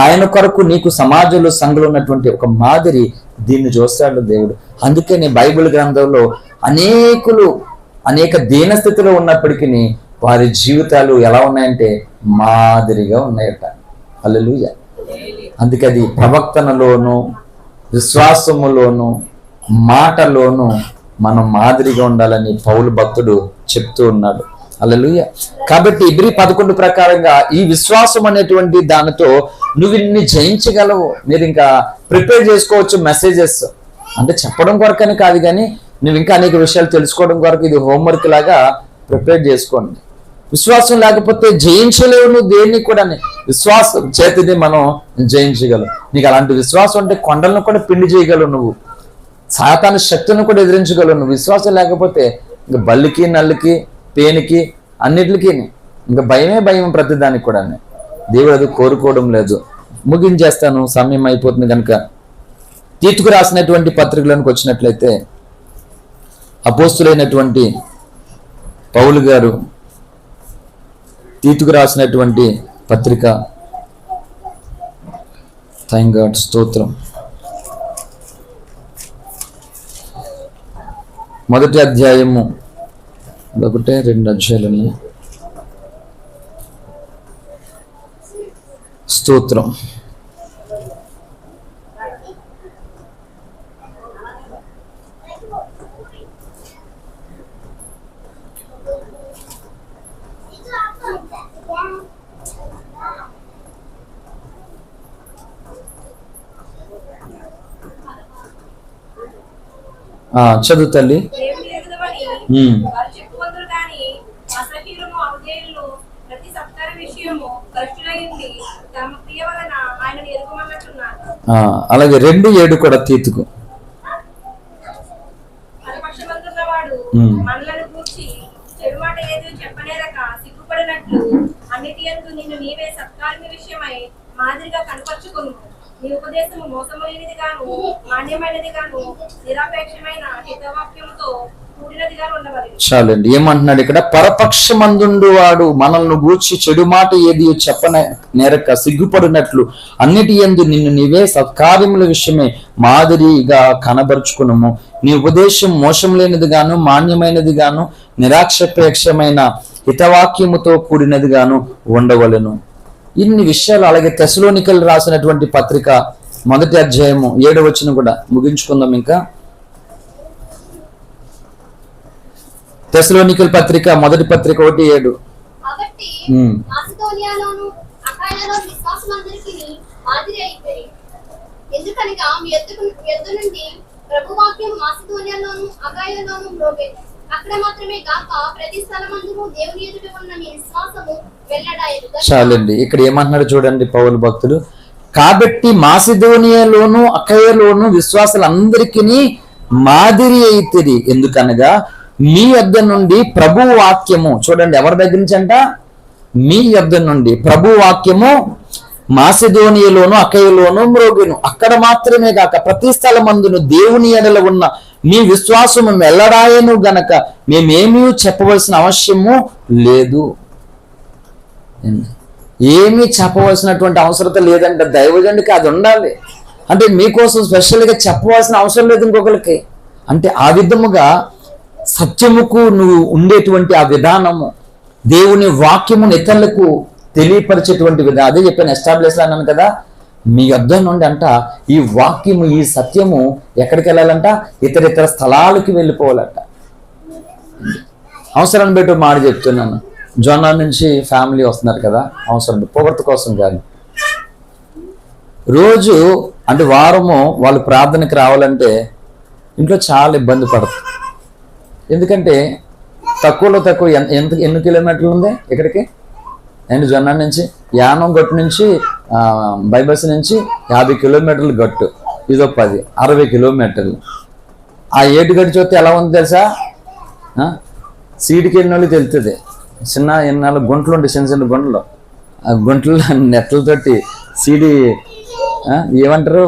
ఆయన కొరకు నీకు సమాజంలో సంఘంలో ఉన్నటువంటి ఒక మాదిరి, దీన్ని చూస్తాడు దేవుడు. అందుకే నీ బైబిల్ గ్రంథంలో అనేక దీనస్థితిలో ఉన్నప్పటికీ వారి జీవితాలు ఎలా ఉన్నాయంటే మాదిరిగా ఉన్నాయట. హల్లెలూయా. అందుకే అది ప్రవక్తనలోను, విశ్వాసములోను, మాటలోను మనం మాదిరిగా ఉండాలని పౌలు భక్తుడు చెప్తూ ఉన్నాడు. హల్లెలూయా. కాబట్టి ఇబ్రీ 11 ప్రకారంగా ఈ విశ్వాసం అనేటువంటి దానితో నువ్వు ఇన్ని జయించగలవు. మీరు ఇంకా ప్రిపేర్ చేసుకోవచ్చు మెసేజెస్, అంటే చెప్పడం కొరకని కాదు, కానీ నువ్వు ఇంకా అనేక విషయాలు తెలుసుకోవడం కొరకు ఇది హోంవర్క్ లాగా ప్రిపేర్ చేసుకోండి. విశ్వాసం లేకపోతే జయించలేవు నువ్వు దేన్ని కూడా. విశ్వాసం చేతిని మనం జయించగలవు. నీకు అలాంటి విశ్వాసం అంటే కొండలను కూడా పిండి చేయగలవు నువ్వు, సాతాను శక్తులను కూడా ఎదిరించగలవు నువ్వు. విశ్వాసం లేకపోతే ఇంకా బల్లికి, నల్లికి, పేనికి, అన్నిటికీ ఇంకా భయం ప్రతిదానికి కూడా. దేవుడు అది కోరుకోవడం లేదు. ముగించేస్తాను, సమయం అయిపోతుంది కనుక. తీతుకు రాసినటువంటి పత్రికలకు వచ్చినట్లయితే అపోస్తులైనటువంటి పౌలు గారు తీతుకు రాసినటువంటి పత్రిక, థాంక్ గాడ్, స్తోత్రం, 1వ అధ్యాయము, 1-2 అధ్యాయాలని, స్తోత్రం. చదువు తల్లి. దేవుని ఎరుగుదమని వారు చెప్పుకొందురు గాని అసహ్యులము, అవిధేయులు ప్రతి సత్కార విషయము భ్రష్టులై ఉండి తమ క్రియ వలన ఆయనను ఎరుగుమన్నట్టున్నారు. అలాగే 2:7 కూడా తీతుకు. పరపక్షమందున్నవాడు మనలను గూర్చి చెడు మాట ఏదో చెప్పనేరక సిగ్గుపడినట్లు అన్నిటి యందు నిన్ను నీవే సత్కార్య విషయమై మాదిరిగా కనపరుచుకొను. నీ ఉపదేశము మోసమైనది గాను, మాన్యమైనది గాను, నిరాపేక్షమైన హితవాక్యముతో కూడినదిగా ఉండవలెను. చాలండి. ఏమంటున్నాడు ఇక్కడ? పరపక్షమందుండు వాడు మనల్ని గూర్చి చెడు మాట ఏది చెప్పనేరక సిగ్గుపడినట్లు అన్నిటి యందు నిన్ను నీవే సత్కార్యముల విషయమే మాదిరిగా కనబరుచుకును. నీ ఉపదేశం మోసం లేనిది గాను, మాన్యమైనది గాను, నిరాక్షపేక్షమైన హితవాక్యముతో కూడినది గాను ఉండవలెను. ఇన్ని విషయాలు. అలాగే తెస్సలోనికలు రాసినటువంటి పత్రిక 1వ అధ్యాయము 7వ వచనం కూడా ముగించుకుందాం. ఇంకా తెస్సలోనికల పత్రిక 1వ పత్రిక 1:7. కాబట్టి మాసిదోనియాలోను అఖాయలోను విశ్వాసులందరికీ మాదిరి అయిపోయి, ఎందుకనగా మీ యొద్ద నుండి ప్రభువాక్యం మాసిదోనియాలోను అఖాయలోను మ్రోగేను. అక్కడ మాత్రమే కాక ప్రతి స్థలమందును దేవుని ఎదుట ఉన్న మీ విశ్వాసము వెల్లడాయను. చాలండి. ఇక్కడ ఏమంటున్నాడు చూడండి పౌలు భక్తుడు. కాబట్టి మాసిదోనియాలోను అఖాయలోను విశ్వాసులందరికీ మాదిరి అయితిరి, ఎందుకనగా మీ యొద్ద నుండి ప్రభు వాక్యము, చూడండి ఎవరి దగ్గర నుంచి అంట? మీ యొద్ద నుండి ప్రభు వాక్యము మాసిదోనియాలోను అఖాయలోను మ్రోగెను. అక్కడ మాత్రమే కాక ప్రతి స్థలమందును దేవుని ఎడల ఉన్న మీ విశ్వాసము వెల్లడాయను గనక మేమేమీ చెప్పవలసిన అవసరము లేదు. ఏమీ చెప్పవలసినటువంటి అవసరత లేదంటే దైవజనుడికి అది ఉండాలి. అంటే మీకోసం స్పెషల్గా చెప్పవలసిన అవసరం లేదు ఇంకొకరికి. అంటే ఆ విధముగా సత్యముకు నువ్వు ఉండేటువంటి ఆ విధానము, దేవుని వాక్యమును ఇతరులకు తెలియపరిచేటువంటి విధానం. అదే చెప్పాను, ఎస్టాబ్లిష్ అన్నాను కదా. మీ యొద్ద నుండి అంట ఈ వాక్యము, ఈ సత్యము ఎక్కడికి వెళ్ళాలంట? ఇతర స్థలాలకి వెళ్ళిపోవాలంట. అవసరాన్ని బట్టి మాట చెప్తున్నాను. జొన్న నుంచి ఫ్యామిలీ వస్తున్నారు కదా, అవసరం పొగడ్త కోసం కాదు. రోజు అంటే వారము వాళ్ళు ప్రార్థనకి రావాలంటే ఇంట్లో చాలా ఇబ్బంది పడుతుంది. ఎందుకంటే తక్కువలో తక్కువ ఎన్ని కిలోమీటర్లు ఉంది ఇక్కడికి? అండ్ జొన్న నుంచి యానం గట్టు నుంచి బైబస్ నుంచి 50 కిలోమీటర్లు గట్టు, ఇదో 60 కిలోమీటర్లు. ఆ ఏటుగట్టు చూస్తే ఎలా ఉంది తెలుసా? సీడికి వెళ్ళిన వాళ్ళు తెలుస్తుంది. చిన్న ఎన్నాళ్ళు గుంటలు ఉంటాయి, చిన్న చిన్న గుంటలు. ఆ గుంటలు నెట్లతోటి సీడి ఏమంటారు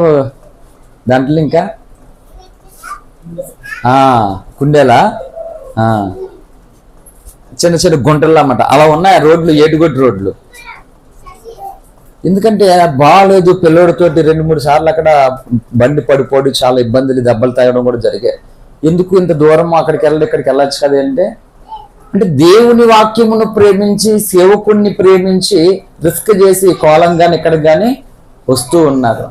దాంట్లో, ఇంకా కుండేలా చిన్న చిన్న గుంటలు అన్నమాట. అలా ఉన్నాయి రోడ్లు, ఏటుగొట్టు రోడ్లు. ఎందుకంటే బాగాలేదు, పిల్లోడితోటి 2-3 సార్లు అక్కడ బండి పడిపోయి చాలా ఇబ్బందులు, దెబ్బలు తాగడం కూడా జరిగాయి. ఎందుకు ఇంత దూరం అక్కడికి వెళ్ళి ఇక్కడికి వెళ్ళచ్చు కదా అంటే దేవుని వాక్యమును ప్రేమించి, సేవకుణ్ణి ప్రేమించి రిస్క్ చేసి కోలం కానీ ఇక్కడికి కానీ వస్తూ ఉన్నారు.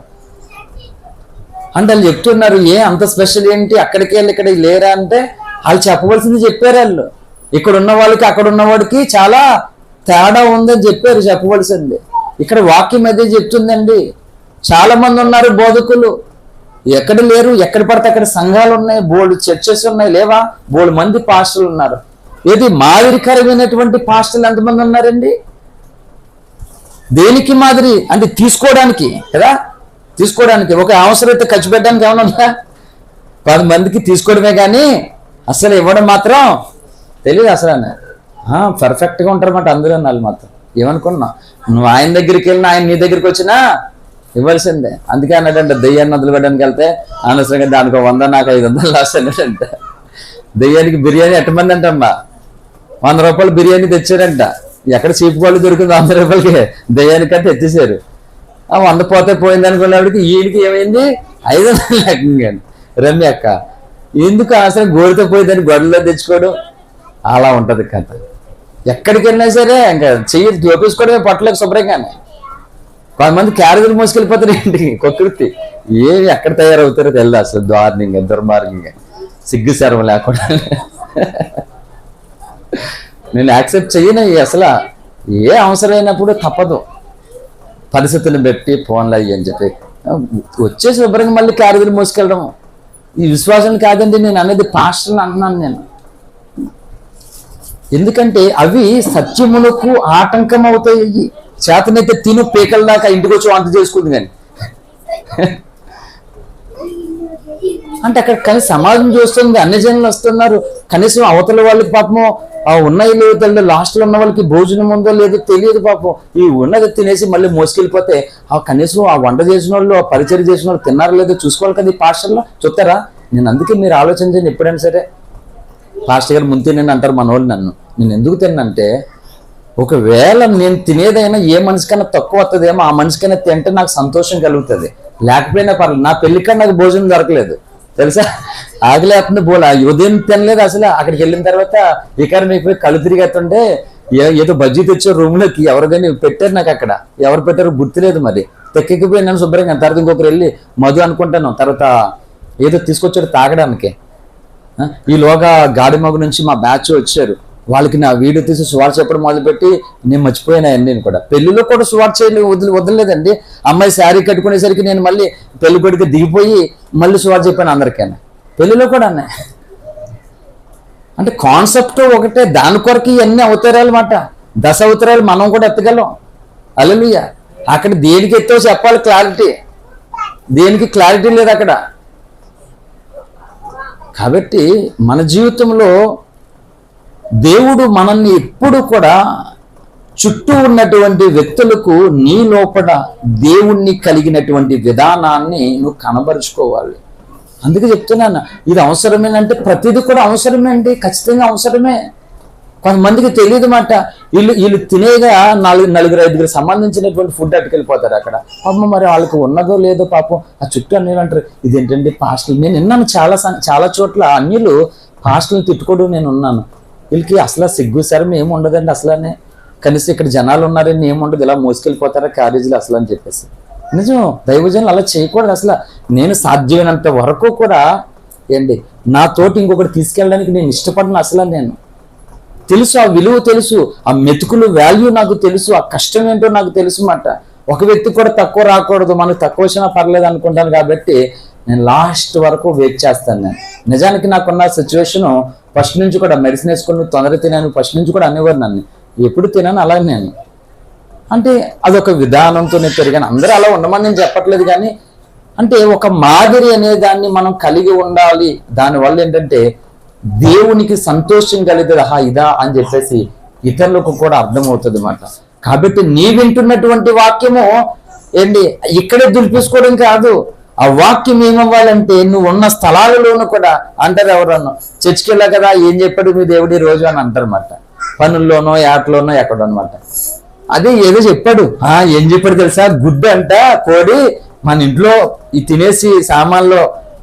అంటే వాళ్ళు చెప్తున్నారు, అంత స్పెషల్ ఏంటి అక్కడికి వెళ్ళి ఇక్కడికి లేరా అంటే, వాళ్ళు చెప్పవలసింది చెప్పారు. వాళ్ళు ఇక్కడ ఉన్న వాళ్ళకి అక్కడ ఉన్నవాడికి చాలా తేడా ఉందని చెప్పారు, చెప్పవలసింది. ఇక్కడ వాక్యం అదే చెప్తుందండి. చాలా మంది ఉన్నారు బోధకులు, ఎక్కడ లేరు, ఎక్కడ పడితే అక్కడ సంఘాలు ఉన్నాయి, బోల్డ్ చర్చెస్ ఉన్నాయి, లేవా? బోల్డ్ మంది పాస్టర్లు ఉన్నారు. ఏది మాదిరికరమైనటువంటి పాస్టర్లు ఎంతమంది ఉన్నారండి? దేనికి మాదిరి అంటే తీసుకోవడానికి కదా, తీసుకోవడానికి. ఒక అవసరమైతే ఖర్చు పెట్టడానికి ఏమైనా ఉందా? 10 మందికి తీసుకోవడమే కానీ అసలు ఇవ్వడం మాత్రం తెలియదు. అసలు పర్ఫెక్ట్గా ఉంటారన్నమాట అందరూ. వాళ్ళు మాత్రం ఏమనుకున్నావు, నువ్వు ఆయన దగ్గరికి వెళ్ళినా ఆయన నీ దగ్గరికి వచ్చినా ఇవ్వాల్సిందే. అందుకే అన్నాడంటే, దెయ్యాన్ని వదిలిపెట్టడానికి వెళ్తే అనవసరంగా దానికి 100 నాకు 500 లాస్ అన్నాడంట. దెయ్యానికి బిర్యానీ ఎంతమంది అంటమ్మా, 100 రూపాయలు బిర్యానీ తెచ్చారంట. ఎక్కడ చీపు వాళ్ళు దొరికింది 100 రూపాయలకి, దెయ్యానికంటే ఎత్తేసారు. 100 పోతే పోయింది అనుకున్నప్పటికి ఈయనకి ఏమైంది 500 లెక్క. రమ్య అక్క ఎందుకు అసలు గోడితో పోయిందని గొడవలో తెచ్చుకోవడం, అలా ఉంటుంది కథ. ఎక్కడికి వెళ్ళినా సరే ఇంకా చెయ్యి చూపించుకోవడమే పొట్టలకు శుభ్రంగానే. కొంతమంది క్యారేజీలు మోసుకెళ్ళిపోతారు ఇంటికి కొట్టుర్తి. ఏమి ఎక్కడ తయారవుతారో తెలియదు అసలు, దారుణంగా దుర్మార్గంగా సిగ్గు శరం లేకుండా. నేను యాక్సెప్ట్ చెయ్యను అసలు. ఏ అవసరమైనప్పుడు తప్పదు, పరిస్థితులను బట్టి ఫోన్లు అయ్యి అని చెప్పి వచ్చేసి శుభ్రంగా మళ్ళీ క్యారేజీలు మోసుకెళ్ళడం. ఈ విశ్వాసం కాదండి నేను అనేది, పాస్టర్లు అంటున్నాను నేను. ఎందుకంటే అవి సత్యములకు ఆటంకం అవుతాయి. చేతనైతే తిను పీకల దాకా ఇంటికి వచ్చి వంట చేసుకుంది కానీ అంటే అక్కడ కానీ సమాజం చూస్తుంది, అన్ని జనులు వస్తున్నారు. కనీసం అవతల వాళ్ళకి పాపము ఉన్నాయి లేదు, లాస్ట్లో ఉన్న వాళ్ళకి భోజనం ఉందో లేదో తెలియదు పాపం. ఈ ఉన్నది తినేసి మళ్ళీ మోసుకెళ్ళిపోతే కనీసం ఆ వంట చేసిన వాళ్ళు, ఆ పరిచయం చేసిన వాళ్ళు తిన్నారో లేదో చూసుకోవాలి కదా. ఈ పాస్టర్లో చూస్తారా? నేను అందుకే మీరు ఆలోచించండి ఎప్పుడైనా సరే. పాస్టర్ గారు ముందు తిన్నాను అంటారు మన వాళ్ళు. నేను ఎందుకు తిన్నంటే, ఒకవేళ నేను తినేదైనా ఏ మనిషికైనా తక్కువ వస్తుందేమో, ఆ మనిషికైనా తింటే నాకు సంతోషం కలుగుతుంది. లేకపోయినా పర్లేదు. నా పెళ్ళికన్నా నాకు భోజనం దొరకలేదు తెలుసా, ఆగలేకుండా బోలా ఉదయం తినలేదు అసలు. అక్కడికి వెళ్ళిన తర్వాత వికారం అయిపోయి కళ్ళు తిరిగేస్తుంటే ఏదో బజ్జీ తెచ్చే రూమ్లోకి ఎవరు కానీ పెట్టారు. నాకు అక్కడ ఎవరు పెట్టారో గుర్తులేదు. మరి తెక్కెక్కిపోయినాను శుభ్రంగా. తర్వాత ఇంకొకరు వెళ్ళి మధు అనుకుంటాను, తర్వాత ఏదో తీసుకొచ్చారు తాగడానికి. ఈలోగా గాడి మగు నుంచి మా బ్యాచ్ వచ్చారు. వాళ్ళకి నా వీడియో తీసి సువార్త చెప్పడం మొదలుపెట్టి నేను మర్చిపోయినా అండి. నేను కూడా పెళ్లిలో కూడా సువార్త చేయలేదు, వదలలేదండి. అమ్మాయి శారీ కట్టుకునేసరికి నేను మళ్ళీ పెళ్లి కొడుకు దిగిపోయి మళ్ళీ సువార్త చెప్పాను అందరికైనా. పెళ్లిలో కూడా అన్నాయి. అంటే కాన్సెప్ట్ ఒకటే, దాని కొరకు ఇవన్నీ అవతారాలు మాట. 10 అవతారాలు మనం కూడా ఎత్తగలం. హల్లెలూయా. అక్కడ దేనికి ఎత్తో చెప్పాలి క్లారిటీ, దేనికి క్లారిటీ లేదు అక్కడ. కాబట్టి మన జీవితంలో దేవుడు మనల్ని ఎప్పుడు కూడా చుట్టూ ఉన్నటువంటి వ్యక్తులకు నీ లోపల దేవుణ్ణి కలిగినటువంటి విధానాన్ని నువ్వు కనబరుచుకోవాలి. అందుకే చెప్తున్నాను, ఇది అవసరమేనంటే ప్రతిదీ కూడా అవసరమే అండి, ఖచ్చితంగా అవసరమే. కొంతమందికి తెలియదు మాట. వీళ్ళు తినేగా 4-5 సంబంధించినటువంటి ఫుడ్ అట్టుకెళ్ళిపోతారు అక్కడ. పాపం మరి వాళ్ళకి ఉన్నదో లేదో పాపం ఆ చుట్టూ అన్ని అంటారు ఇదేంటండి పాస్టర్లు. నేను విన్నాను చాలా చోట్ల అన్యులు పాస్టర్లు తిట్టుకోవడం నేను ఉన్నాను. వీళ్ళకి అసలు సిగ్గు సరం ఏమి ఉండదండి అసలనే. కనీసం ఇక్కడ జనాలు ఉన్నారని ఏముండదు, ఇలా మోసుకెళ్ళిపోతారా క్యారేజీలు అసలు అని చెప్పేసి. నిజం, దైవజనులు అలా చేయకూడదు అసలు. నేను సాధ్యమైనంత వరకు కూడా ఏంటి నా తోటి ఇంకొకటి తీసుకెళ్ళడానికి నేను ఇష్టపడను అసలు. నేను తెలుసు, ఆ విలువ తెలుసు, ఆ మెతుకులు వాల్యూ నాకు తెలుసు, ఆ కష్టం ఏంటో నాకు తెలుసు మాట. ఒక వ్యక్తి కూడా తక్కువ రాకూడదు, మనకు తక్కువ వచ్చినా పర్లేదు అనుకుంటాను కాబట్టి నేను లాస్ట్ వరకు వెయిట్ చేస్తాను. నేను నిజానికి నాకున్న సిచ్యువేషను ఫస్ట్ నుంచి కూడా మెడిసిన్ వేసుకొని తొందరగా తినాను ఫస్ట్ నుంచి కూడా అనేవారు నన్ను. ఎప్పుడు తినాను అలాగే నేను, అంటే అదొక విధానంతో నేను పెరిగాను. అందరూ అలా ఉండమని నేను చెప్పట్లేదు, కానీ అంటే ఒక మాదిరి అనే దాన్ని మనం కలిగి ఉండాలి. దానివల్ల ఏంటంటే దేవునికి సంతోషం కలిగేది, ఇదా అని చెప్పేసి ఇతరులకు కూడా అర్థమవుతుంది అన్నమాట. కాబట్టి నీ వింటున్నటువంటి వాక్యము ఏంటి ఇక్కడే దులిపేసుకోవడం కాదు. ఆ వాక్యం ఏమవ్వాలంటే నువ్వు ఉన్న స్థలాలలోనూ కూడా అంటారు. ఎవరన్నా చర్చికి వెళ్ళా కదా, ఏం చెప్పాడు మీ దేవుడి రోజు అని అంటారు అన్నమాట. పనుల్లోనో యాట్లోనో ఎక్కడో అనమాట. అదే ఏదో చెప్పాడు. ఏం చెప్పాడు తెలుసా? గుడ్డు అంట కోడి మన ఇంట్లో ఈ తినేసి సామాన్లో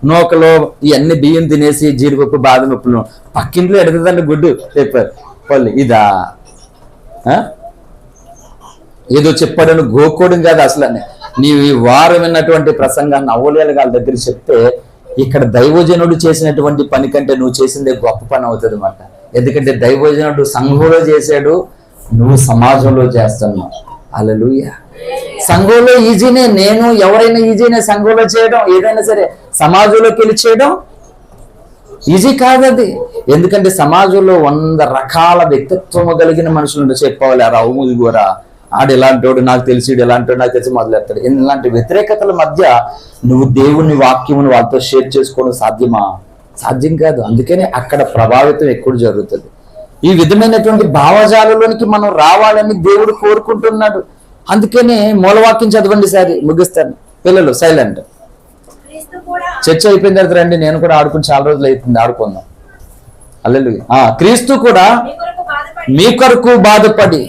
నూకలు ఇవన్నీ బియ్యం తినేసి జీడిపప్పు బాదం పప్పులు పక్కింట్లో ఎడుతుందండి గుడ్డు చెప్పారు వాళ్ళు. ఇదా ఏదో చెప్పాడని గోకోవడం కాదు అసలు. నీవు ఈ వారం విన్నటువంటి ప్రసంగాన్ని అవ్వలేని వాళ్ళ దగ్గర చెప్తే ఇక్కడ దైవజనుడు చేసినటువంటి పని కంటే నువ్వు చేసిందే గొప్ప పని అవుతుంది అన్నమాట. ఎందుకంటే దైవజనుడు సంఘంలో చేశాడు, నువ్వు సమాజంలో చేస్తున్నావు. హల్లెలూయా. సంఘంలో ఈజీనే, నేను ఎవరైనా ఈజీనే సంఘంలో చేయడం, ఏదైనా సరే సమాజంలోకి వెళ్ళి చేయడం ఈజీ కాదు అది. ఎందుకంటే సమాజంలో 100 రకాల వ్యక్తిత్వం కలిగిన మనుషులు చెప్పవాలి. రావు ముదిగోరా, ఆడు ఎలాంటోడు నాకు తెలిసి, ఎలాంటోడు నాకు తెలిసి మొదలెడతాడు. ఇలాంటి వ్యతిరేకతల మధ్య నువ్వు దేవుని వాక్యమును వాళ్ళతో షేర్ చేసుకోవడం సాధ్యమా? సాధ్యం కాదు. అందుకనే అక్కడ ప్రభావితం ఎక్కువ జరుగుతుంది. ఈ విధమైనటువంటి భావజాలలోనికి మనం రావాలని దేవుడు కోరుకుంటున్నాడు. అందుకనే మూలవాక్యం చదవండి సారి ముగిస్తాను. పిల్లలు సైలెంట్. చర్చ అయిపోయిన తర్వాత రండి, నేను కూడా ఆడుకుని చాలా రోజులు అవుతుంది, ఆడుకుందాం. హల్లెలూయా. క్రీస్తు కూడా మీ కొరకు బాధపడి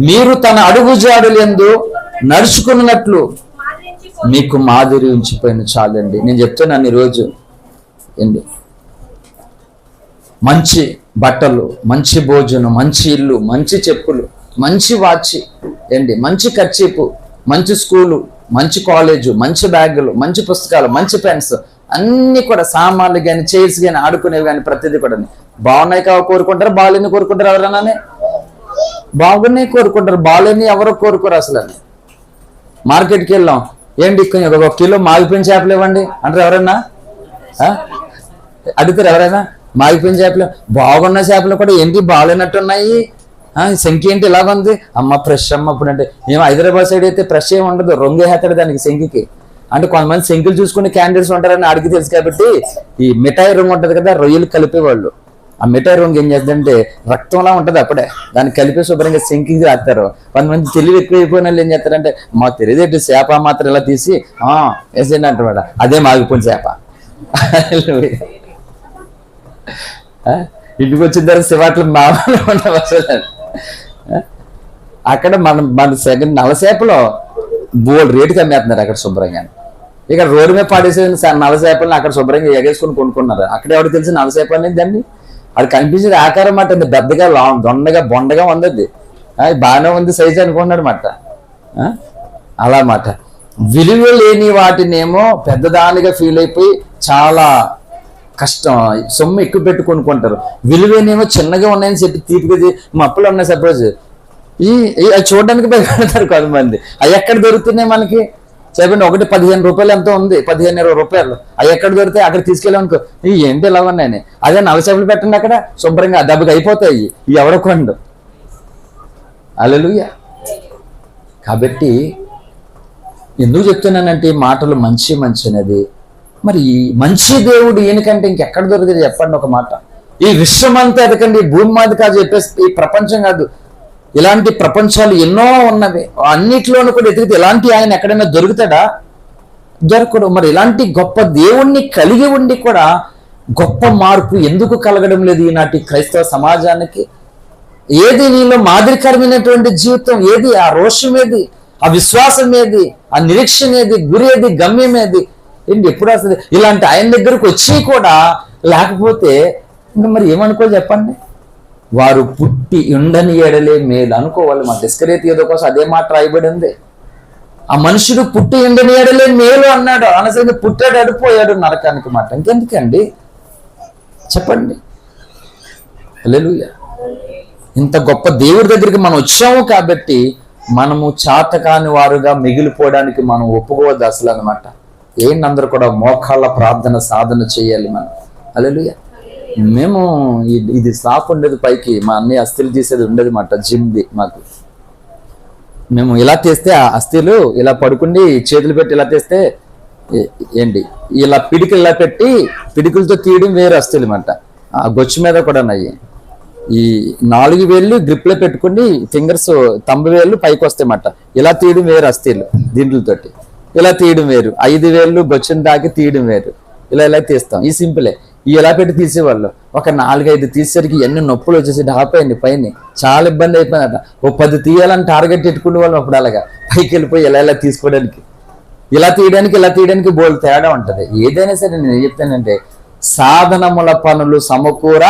మీరు తన అడుగుజాడలందు నడుచుకున్నట్లు మీకు మాదిరి ఉంచిపోయిన చాలండి. నేను చెప్తున్నాను ఈరోజు ఏంటి, మంచి బట్టలు, మంచి భోజనం, మంచి ఇల్లు, మంచి చెప్పులు, మంచి వాచ్ ఏంటి, మంచి కర్చీపు, మంచి స్కూలు, మంచి కాలేజు, మంచి బ్యాగులు, మంచి పుస్తకాలు, మంచి పెన్స్, అన్ని కూడా సామాన్లు కానీ చైర్స్ కానీ ఆడుకునేవి కానీ ప్రతిదీ కూడా బాగున్నాయి కావు కోరుకుంటారు, బాగాలేని కోరుకుంటారు. ఎవరన్నా బాగున్నాయి కోరుకుంటారు, బాగాలేని ఎవరో కోరుకోరు అసలు. మార్కెట్కి వెళ్ళాం, ఏంటి 1 కిలో మాగిపోయిన చేపలు ఇవ్వండి అంటారు ఎవరన్నా? అడుగుతారు ఎవరైనా? మాగిపోయిన చేపలు, బాగున్న చేపలు కూడా ఏంటి బాగాలేనట్టున్నాయి, శంఖి ఏంటి ఇలాగ ఉంది, అమ్మ ఫ్రెష్ అమ్మ. అప్పుడు అంటే మేము హైదరాబాద్ సైడ్ అయితే ఫ్రెష్ ఏమి ఉండదు, రొంగే వేస్తాడు దానికి శంఖికి. అంటే కొంతమంది శంఖులు చూసుకుని క్యాండిడేట్స్ ఉంటారని అడిగి తెలుసు కాబట్టి ఈ మిఠాయి రంగు ఉంటుంది కదా, రొయ్యలు కలిపేవాళ్ళు. ఆ మిఠాయి రంగు ఏం చేద్దంటే రక్తంలా ఉంటుంది, అప్పుడే దాన్ని కలిపి శుభ్రంగా శంఖికి రాస్తారు. కొంతమంది తెలివి ఎక్కువైపోయిన వాళ్ళు ఏం చేస్తారంటే, మాకు తెలియదు చేప మాత్రం ఇలా తీసి వేసేయండి అంటారు. అదే మాగిపోయిన చేప. ఇంటికి వచ్చిన తర్వాత శివాట్లు మామూలు ఉండవు అసలు. అక్కడ మన సెకండ్ నలసేపలో బోల్డ్ రేటుకి అమ్మేస్తున్నారు అక్కడ శుభ్రంగా. ఇక్కడ రోడ్డు మీద పాడేసే నలసేపల్ని అక్కడ శుభ్రంగా ఎగేసుకుని కొనుక్కున్నారు. అక్కడ ఎవరికి తెలిసి నలసేప అనేది దాన్ని అది కనిపించేది ఆకారం మాట, పెద్దగా దొండగా బొండగా ఉంది, అది బాగానే ఉంది సైజు అనుకున్నాడు మాట. అలా మాట విలువ లేని వాటినేమో పెద్దదానిగా ఫీల్ అయిపోయి చాలా కష్టం, సొమ్ము ఎక్కువ పెట్టి కొనుక్కుంటారు. విలువేనేమో చిన్నగా ఉన్నాయని చెప్పి తీపిగా మా అప్పులు ఉన్నాయి సపోజ్ అవి చూడడానికి భయపడతారు కొంతమంది. అవి ఎక్కడ దొరుకుతున్నాయి మనకి చెప్పండి? ఒకటి 15 రూపాయలు ఎంతో ఉంది, 15-20 రూపాయలు. అవి ఎక్కడ దొరుకుతాయి? అక్కడ తీసుకెళ్ళామనుకో, ఏంటి ఇలా ఉన్నాయని. అదే 4 చేపలు పెట్టండి అక్కడ శుభ్రంగా దెబ్బకి అయిపోతాయి. ఇవి ఎవడో కొండు. హల్లెలూయా. కాబట్టి ఎందుకు చెప్తున్నానంటే మాటలు మంచి అనేది. మరి ఈ మంచి దేవుడు ఈయనకంటే ఇంకెక్కడ దొరుకుతుంది చెప్పండి ఒక మాట. ఈ విశ్వం అంతా ఎదకండి, భూమి మాది కాదు చెప్పేసి, ఈ ప్రపంచం కాదు, ఇలాంటి ప్రపంచాలు ఎన్నో ఉన్నవి. అన్నిట్లోనూ కూడా ఎదిగితే ఇలాంటి ఆయన ఎక్కడైనా దొరుకుతాడా? దొరకడు. మరి ఇలాంటి గొప్ప దేవుణ్ణి కలిగి ఉండి కూడా గొప్ప మార్పు ఎందుకు కలగడం లేదు ఈనాటి క్రైస్తవ సమాజానికి? ఏది నీలో మాదిరికరమైనటువంటి జీవితం ఏది? ఆ రోషం ఏది? ఆ విశ్వాసం ఏది? ఆ నిరీక్షణ ఏది? గురి ఏది? గమ్యం ఏది? ఏంటి ఎప్పుడు వస్తుంది? ఇలాంటి ఆయన దగ్గరకు వచ్చి కూడా లేకపోతే మరి ఏమనుకోవాలి చెప్పండి? వారు పుట్టి ఉండని ఎడలే మేలు అనుకోవాలి. మా డిస్కరేట్ ఏదో కోసం అదే మాట రాయబడింది. ఆ మనుషుడు పుట్టి ఉండని ఎడలే మేలు అన్నాడు, అనసరిగా పుట్టాడు అడిపోయాడు నరకానికి మాట. ఇంకెందుకండి చెప్పండి. హల్లెలూయా. ఇంత గొప్ప దేవుడి దగ్గరికి మనం వచ్చాము కాబట్టి మనము చాతకాని వారుగా మిగిలిపోవడానికి మనం ఒప్పుకోవద్దు అసలు అనమాట. అందరూ కూడా మోకాళ్ళ ప్రార్థన సాధన చేయాలి మనం. హల్లెలూయా. మేము ఇది స్లాప్ ఉండేది పైకి, మా అన్నయ్య అస్థిలు తీసేది ఉండేది మాట, జిమ్ది మాకు. మేము ఇలా తీస్తే ఆ అస్థిలు ఇలా పడుకుండి చేతులు పెట్టి ఇలా తీస్తే ఇలా పిడికిలు ఇలా పెట్టి పిడికిలతో తీయడం వేరు అస్థిలు మాట. ఆ గొచ్చు మీద కూడా నయ్యి ఈ 4 వేళ్ళు గ్రిప్లో పెట్టుకుని ఫింగర్స్ తంబు వేళ్ళు పైకి వస్తాయన్నమాట. ఇలా తీయడం వేరు అస్థిలు దీంట్లతోటి, ఇలా తీయడం వేరు. 5 వేళ్ళు గొచ్చుని దాకి తీయడం వేరు. ఇలా తీస్తాం. ఈ సింపులే. ఇలా పెట్టి తీసేవాళ్ళు. ఒక 4-5 తీసేసరికి ఎన్ని నొప్పులు వచ్చేసి ఆపోయింది పైన, చాలా ఇబ్బంది అయిపోయిందట. ఓ 10 తీయాలని టార్గెట్ పెట్టుకునే వాళ్ళం అప్పుడు. అలాగా పైకి వెళ్ళిపోయి ఇలా తీసుకోవడానికి, ఇలా తీయడానికి బోల్ తేడా ఉంటది. ఏదైనా సరే నేను చెప్తానంటే సాధనముల పనులు సమకూర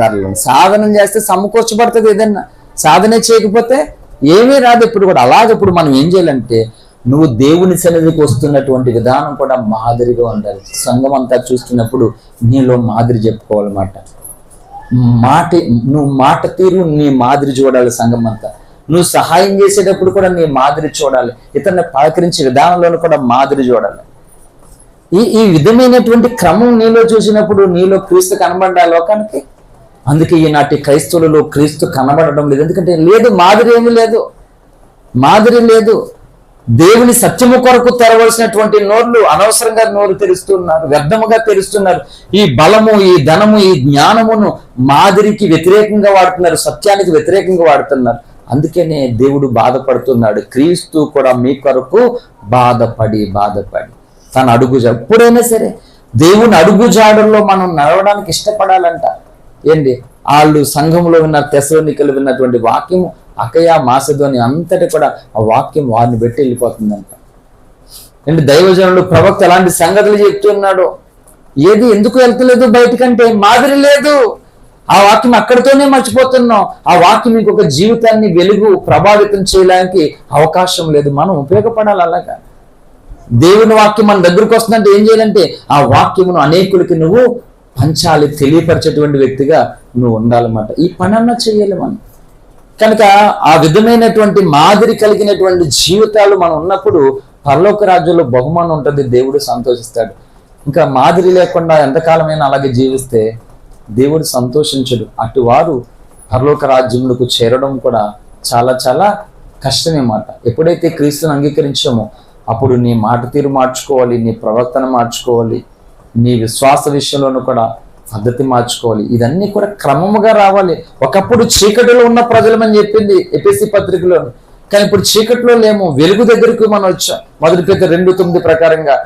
ధరలు. సాధనం చేస్తే సమకూర్చబడుతుంది. ఏదన్నా సాధన చేయకపోతే ఏమీ రాదు ఎప్పుడు కూడా. అలాగే ఇప్పుడు మనం ఏం చేయాలంటే నువ్వు దేవుని సన్నిధికి వస్తున్నటువంటి విధానం కూడా మాదిరిగా ఉండాలి. సంఘం అంతా చూస్తున్నప్పుడు నీలో మాదిరి చెప్పుకోవాలన్నమాట. నువ్వు మాట తీరు నీ మాదిరి చూడాలి. సంఘం అంతా నువ్వు సహాయం చేసేటప్పుడు కూడా నీ మాదిరి చూడాలి. ఇతరుని పలకరించే విధానంలో కూడా మాదిరి చూడాలి. ఈ విధమైనటువంటి క్రమం నీలో చూసినప్పుడు నీలో క్రీస్తు కనబడాలి లోకానికి. అందుకే ఈనాటి క్రైస్తవులలో క్రీస్తు కనబడడం లేదు. ఎందుకంటే మాదిరి ఏమీ లేదు, మాదిరి లేదు. దేవుని సత్యము కొరకు తెరవలసినటువంటి నోర్లు అనవసరంగా నోరు తెరుస్తున్నారు, వ్యర్థముగా తెరుస్తున్నారు. ఈ బలము, ఈ ధనము, ఈ జ్ఞానమును మాదిరికి వ్యతిరేకంగా వాడుతున్నారు, సత్యానికి వ్యతిరేకంగా వాడుతున్నారు. అందుకనే దేవుడు బాధపడుతున్నాడు. క్రీస్తు కూడా మీ కొరకు బాధపడి తన ఎప్పుడైనా సరే దేవుని అడుగుజాడల్లో మనం నడవడానికి ఇష్టపడాలంట. వాళ్ళు సంఘంలో విన్న తెస్సలోనికలు విన్నటువంటి వాక్యము అకయ మాసిదోని అంతటి కూడా ఆ వాక్యం వారిని పెట్టి వెళ్ళిపోతుందంట. దైవజనులు ప్రవక్త ఎలాంటి సంగతులు చెప్తున్నాడో, ఎందుకు వెళ్తలేదు బయటకంటే మాదిరి లేదు. ఆ వాక్యం అక్కడితోనే మర్చిపోతున్నాం. ఆ వాక్యం ఇంకొక జీవితాన్ని వెలుగు ప్రభావితం చేయడానికి అవకాశం లేదు. మనం ఉపయోగపడాలి. అలాగా దేవుని వాక్యం మన దగ్గరకు వస్తుందంటే ఏం చేయాలంటే ఆ వాక్యమును అనేకులకి నువ్వు పంచాలి, తెలియపరిచేటువంటి వ్యక్తిగా నువ్వు ఉండాలన్నమాట. ఈ పనన్నా చేయాలి మనం. కనుక ఆ విధమైనటువంటి మాదిరి కలిగినటువంటి జీవితాలు మనం ఉన్నప్పుడు పరలోక రాజ్యంలో బహుమానం ఉంటుంది, దేవుడు సంతోషిస్తాడు. ఇంకా మాదిరి లేకుండా ఎంతకాలమైనా అలాగే జీవిస్తే దేవుడు సంతోషించడు. అటువారు పరలోక రాజ్యములకు చేరడం కూడా చాలా చాలా కష్టమేమాట. ఎప్పుడైతే క్రీస్తుని అంగీకరించామో అప్పుడు నీ మాట తీరు మార్చుకోవాలి, నీ ప్రవర్తన మార్చుకోవాలి, నీ విశ్వాస విషయంలోనూ కూడా పద్ధతి మార్చుకోవాలి. ఇదన్నీ కూడా క్రమముగా రావాలి. ఒకప్పుడు చీకటిలో ఉన్న ప్రజలమని చెప్పింది ఎఫెసీ పత్రికలో, కానీ ఇప్పుడు చీకటిలో లేము, వెలుగు దగ్గరకు మనం వచ్చాం. 1 Peter 2:9 ప్రకారంగా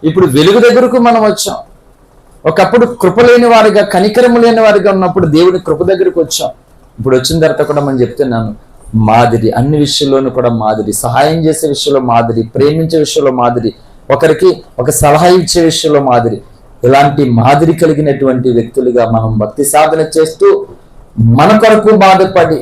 ఇప్పుడు వెలుగు దగ్గరకు మనం వచ్చాం. ఒకప్పుడు కృప లేని వారిగా, కనికరము లేని వారిగా ఉన్నప్పుడు దేవుని కృప దగ్గరికి వచ్చాం. ఇప్పుడు వచ్చిన తర్వాత కూడా మనం చెప్తున్నాను మాదిరి, అన్ని విషయంలోనూ కూడా మాదిరి, సహాయం చేసే విషయంలో మాదిరి, ప్రేమించే విషయంలో మాదిరి, ఒకరికి ఒక సలహా ఇచ్చే విషయంలో మాదిరి. ఇలాంటి మాదిరి కలిగినటువంటి వ్యక్తులుగా మనం భక్తి సాధన చేస్తూ మన కొరకు బాధపడి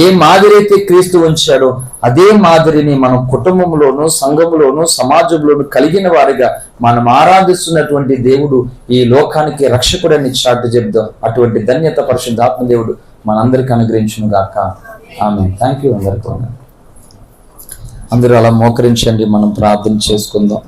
ఏ మాదిరి అయితే క్రీస్తు ఉంచాడో అదే మాదిరిని మనం కుటుంబంలోను, సంఘంలోను, సమాజంలోను కలిగిన వారిగా మనం ఆరాధిస్తున్నటువంటి దేవుడు ఈ లోకానికి రక్షకుడని చాటు చెప్దాం. అటువంటి ధన్యత పరిశుద్ధాత్మ దేవుడు మనందరికీ అనుగ్రహించును గాక. ఆమేన్. Thank you. అందరూ అలా మోకరించండి, మనం ప్రార్థన చేసుకుందాం.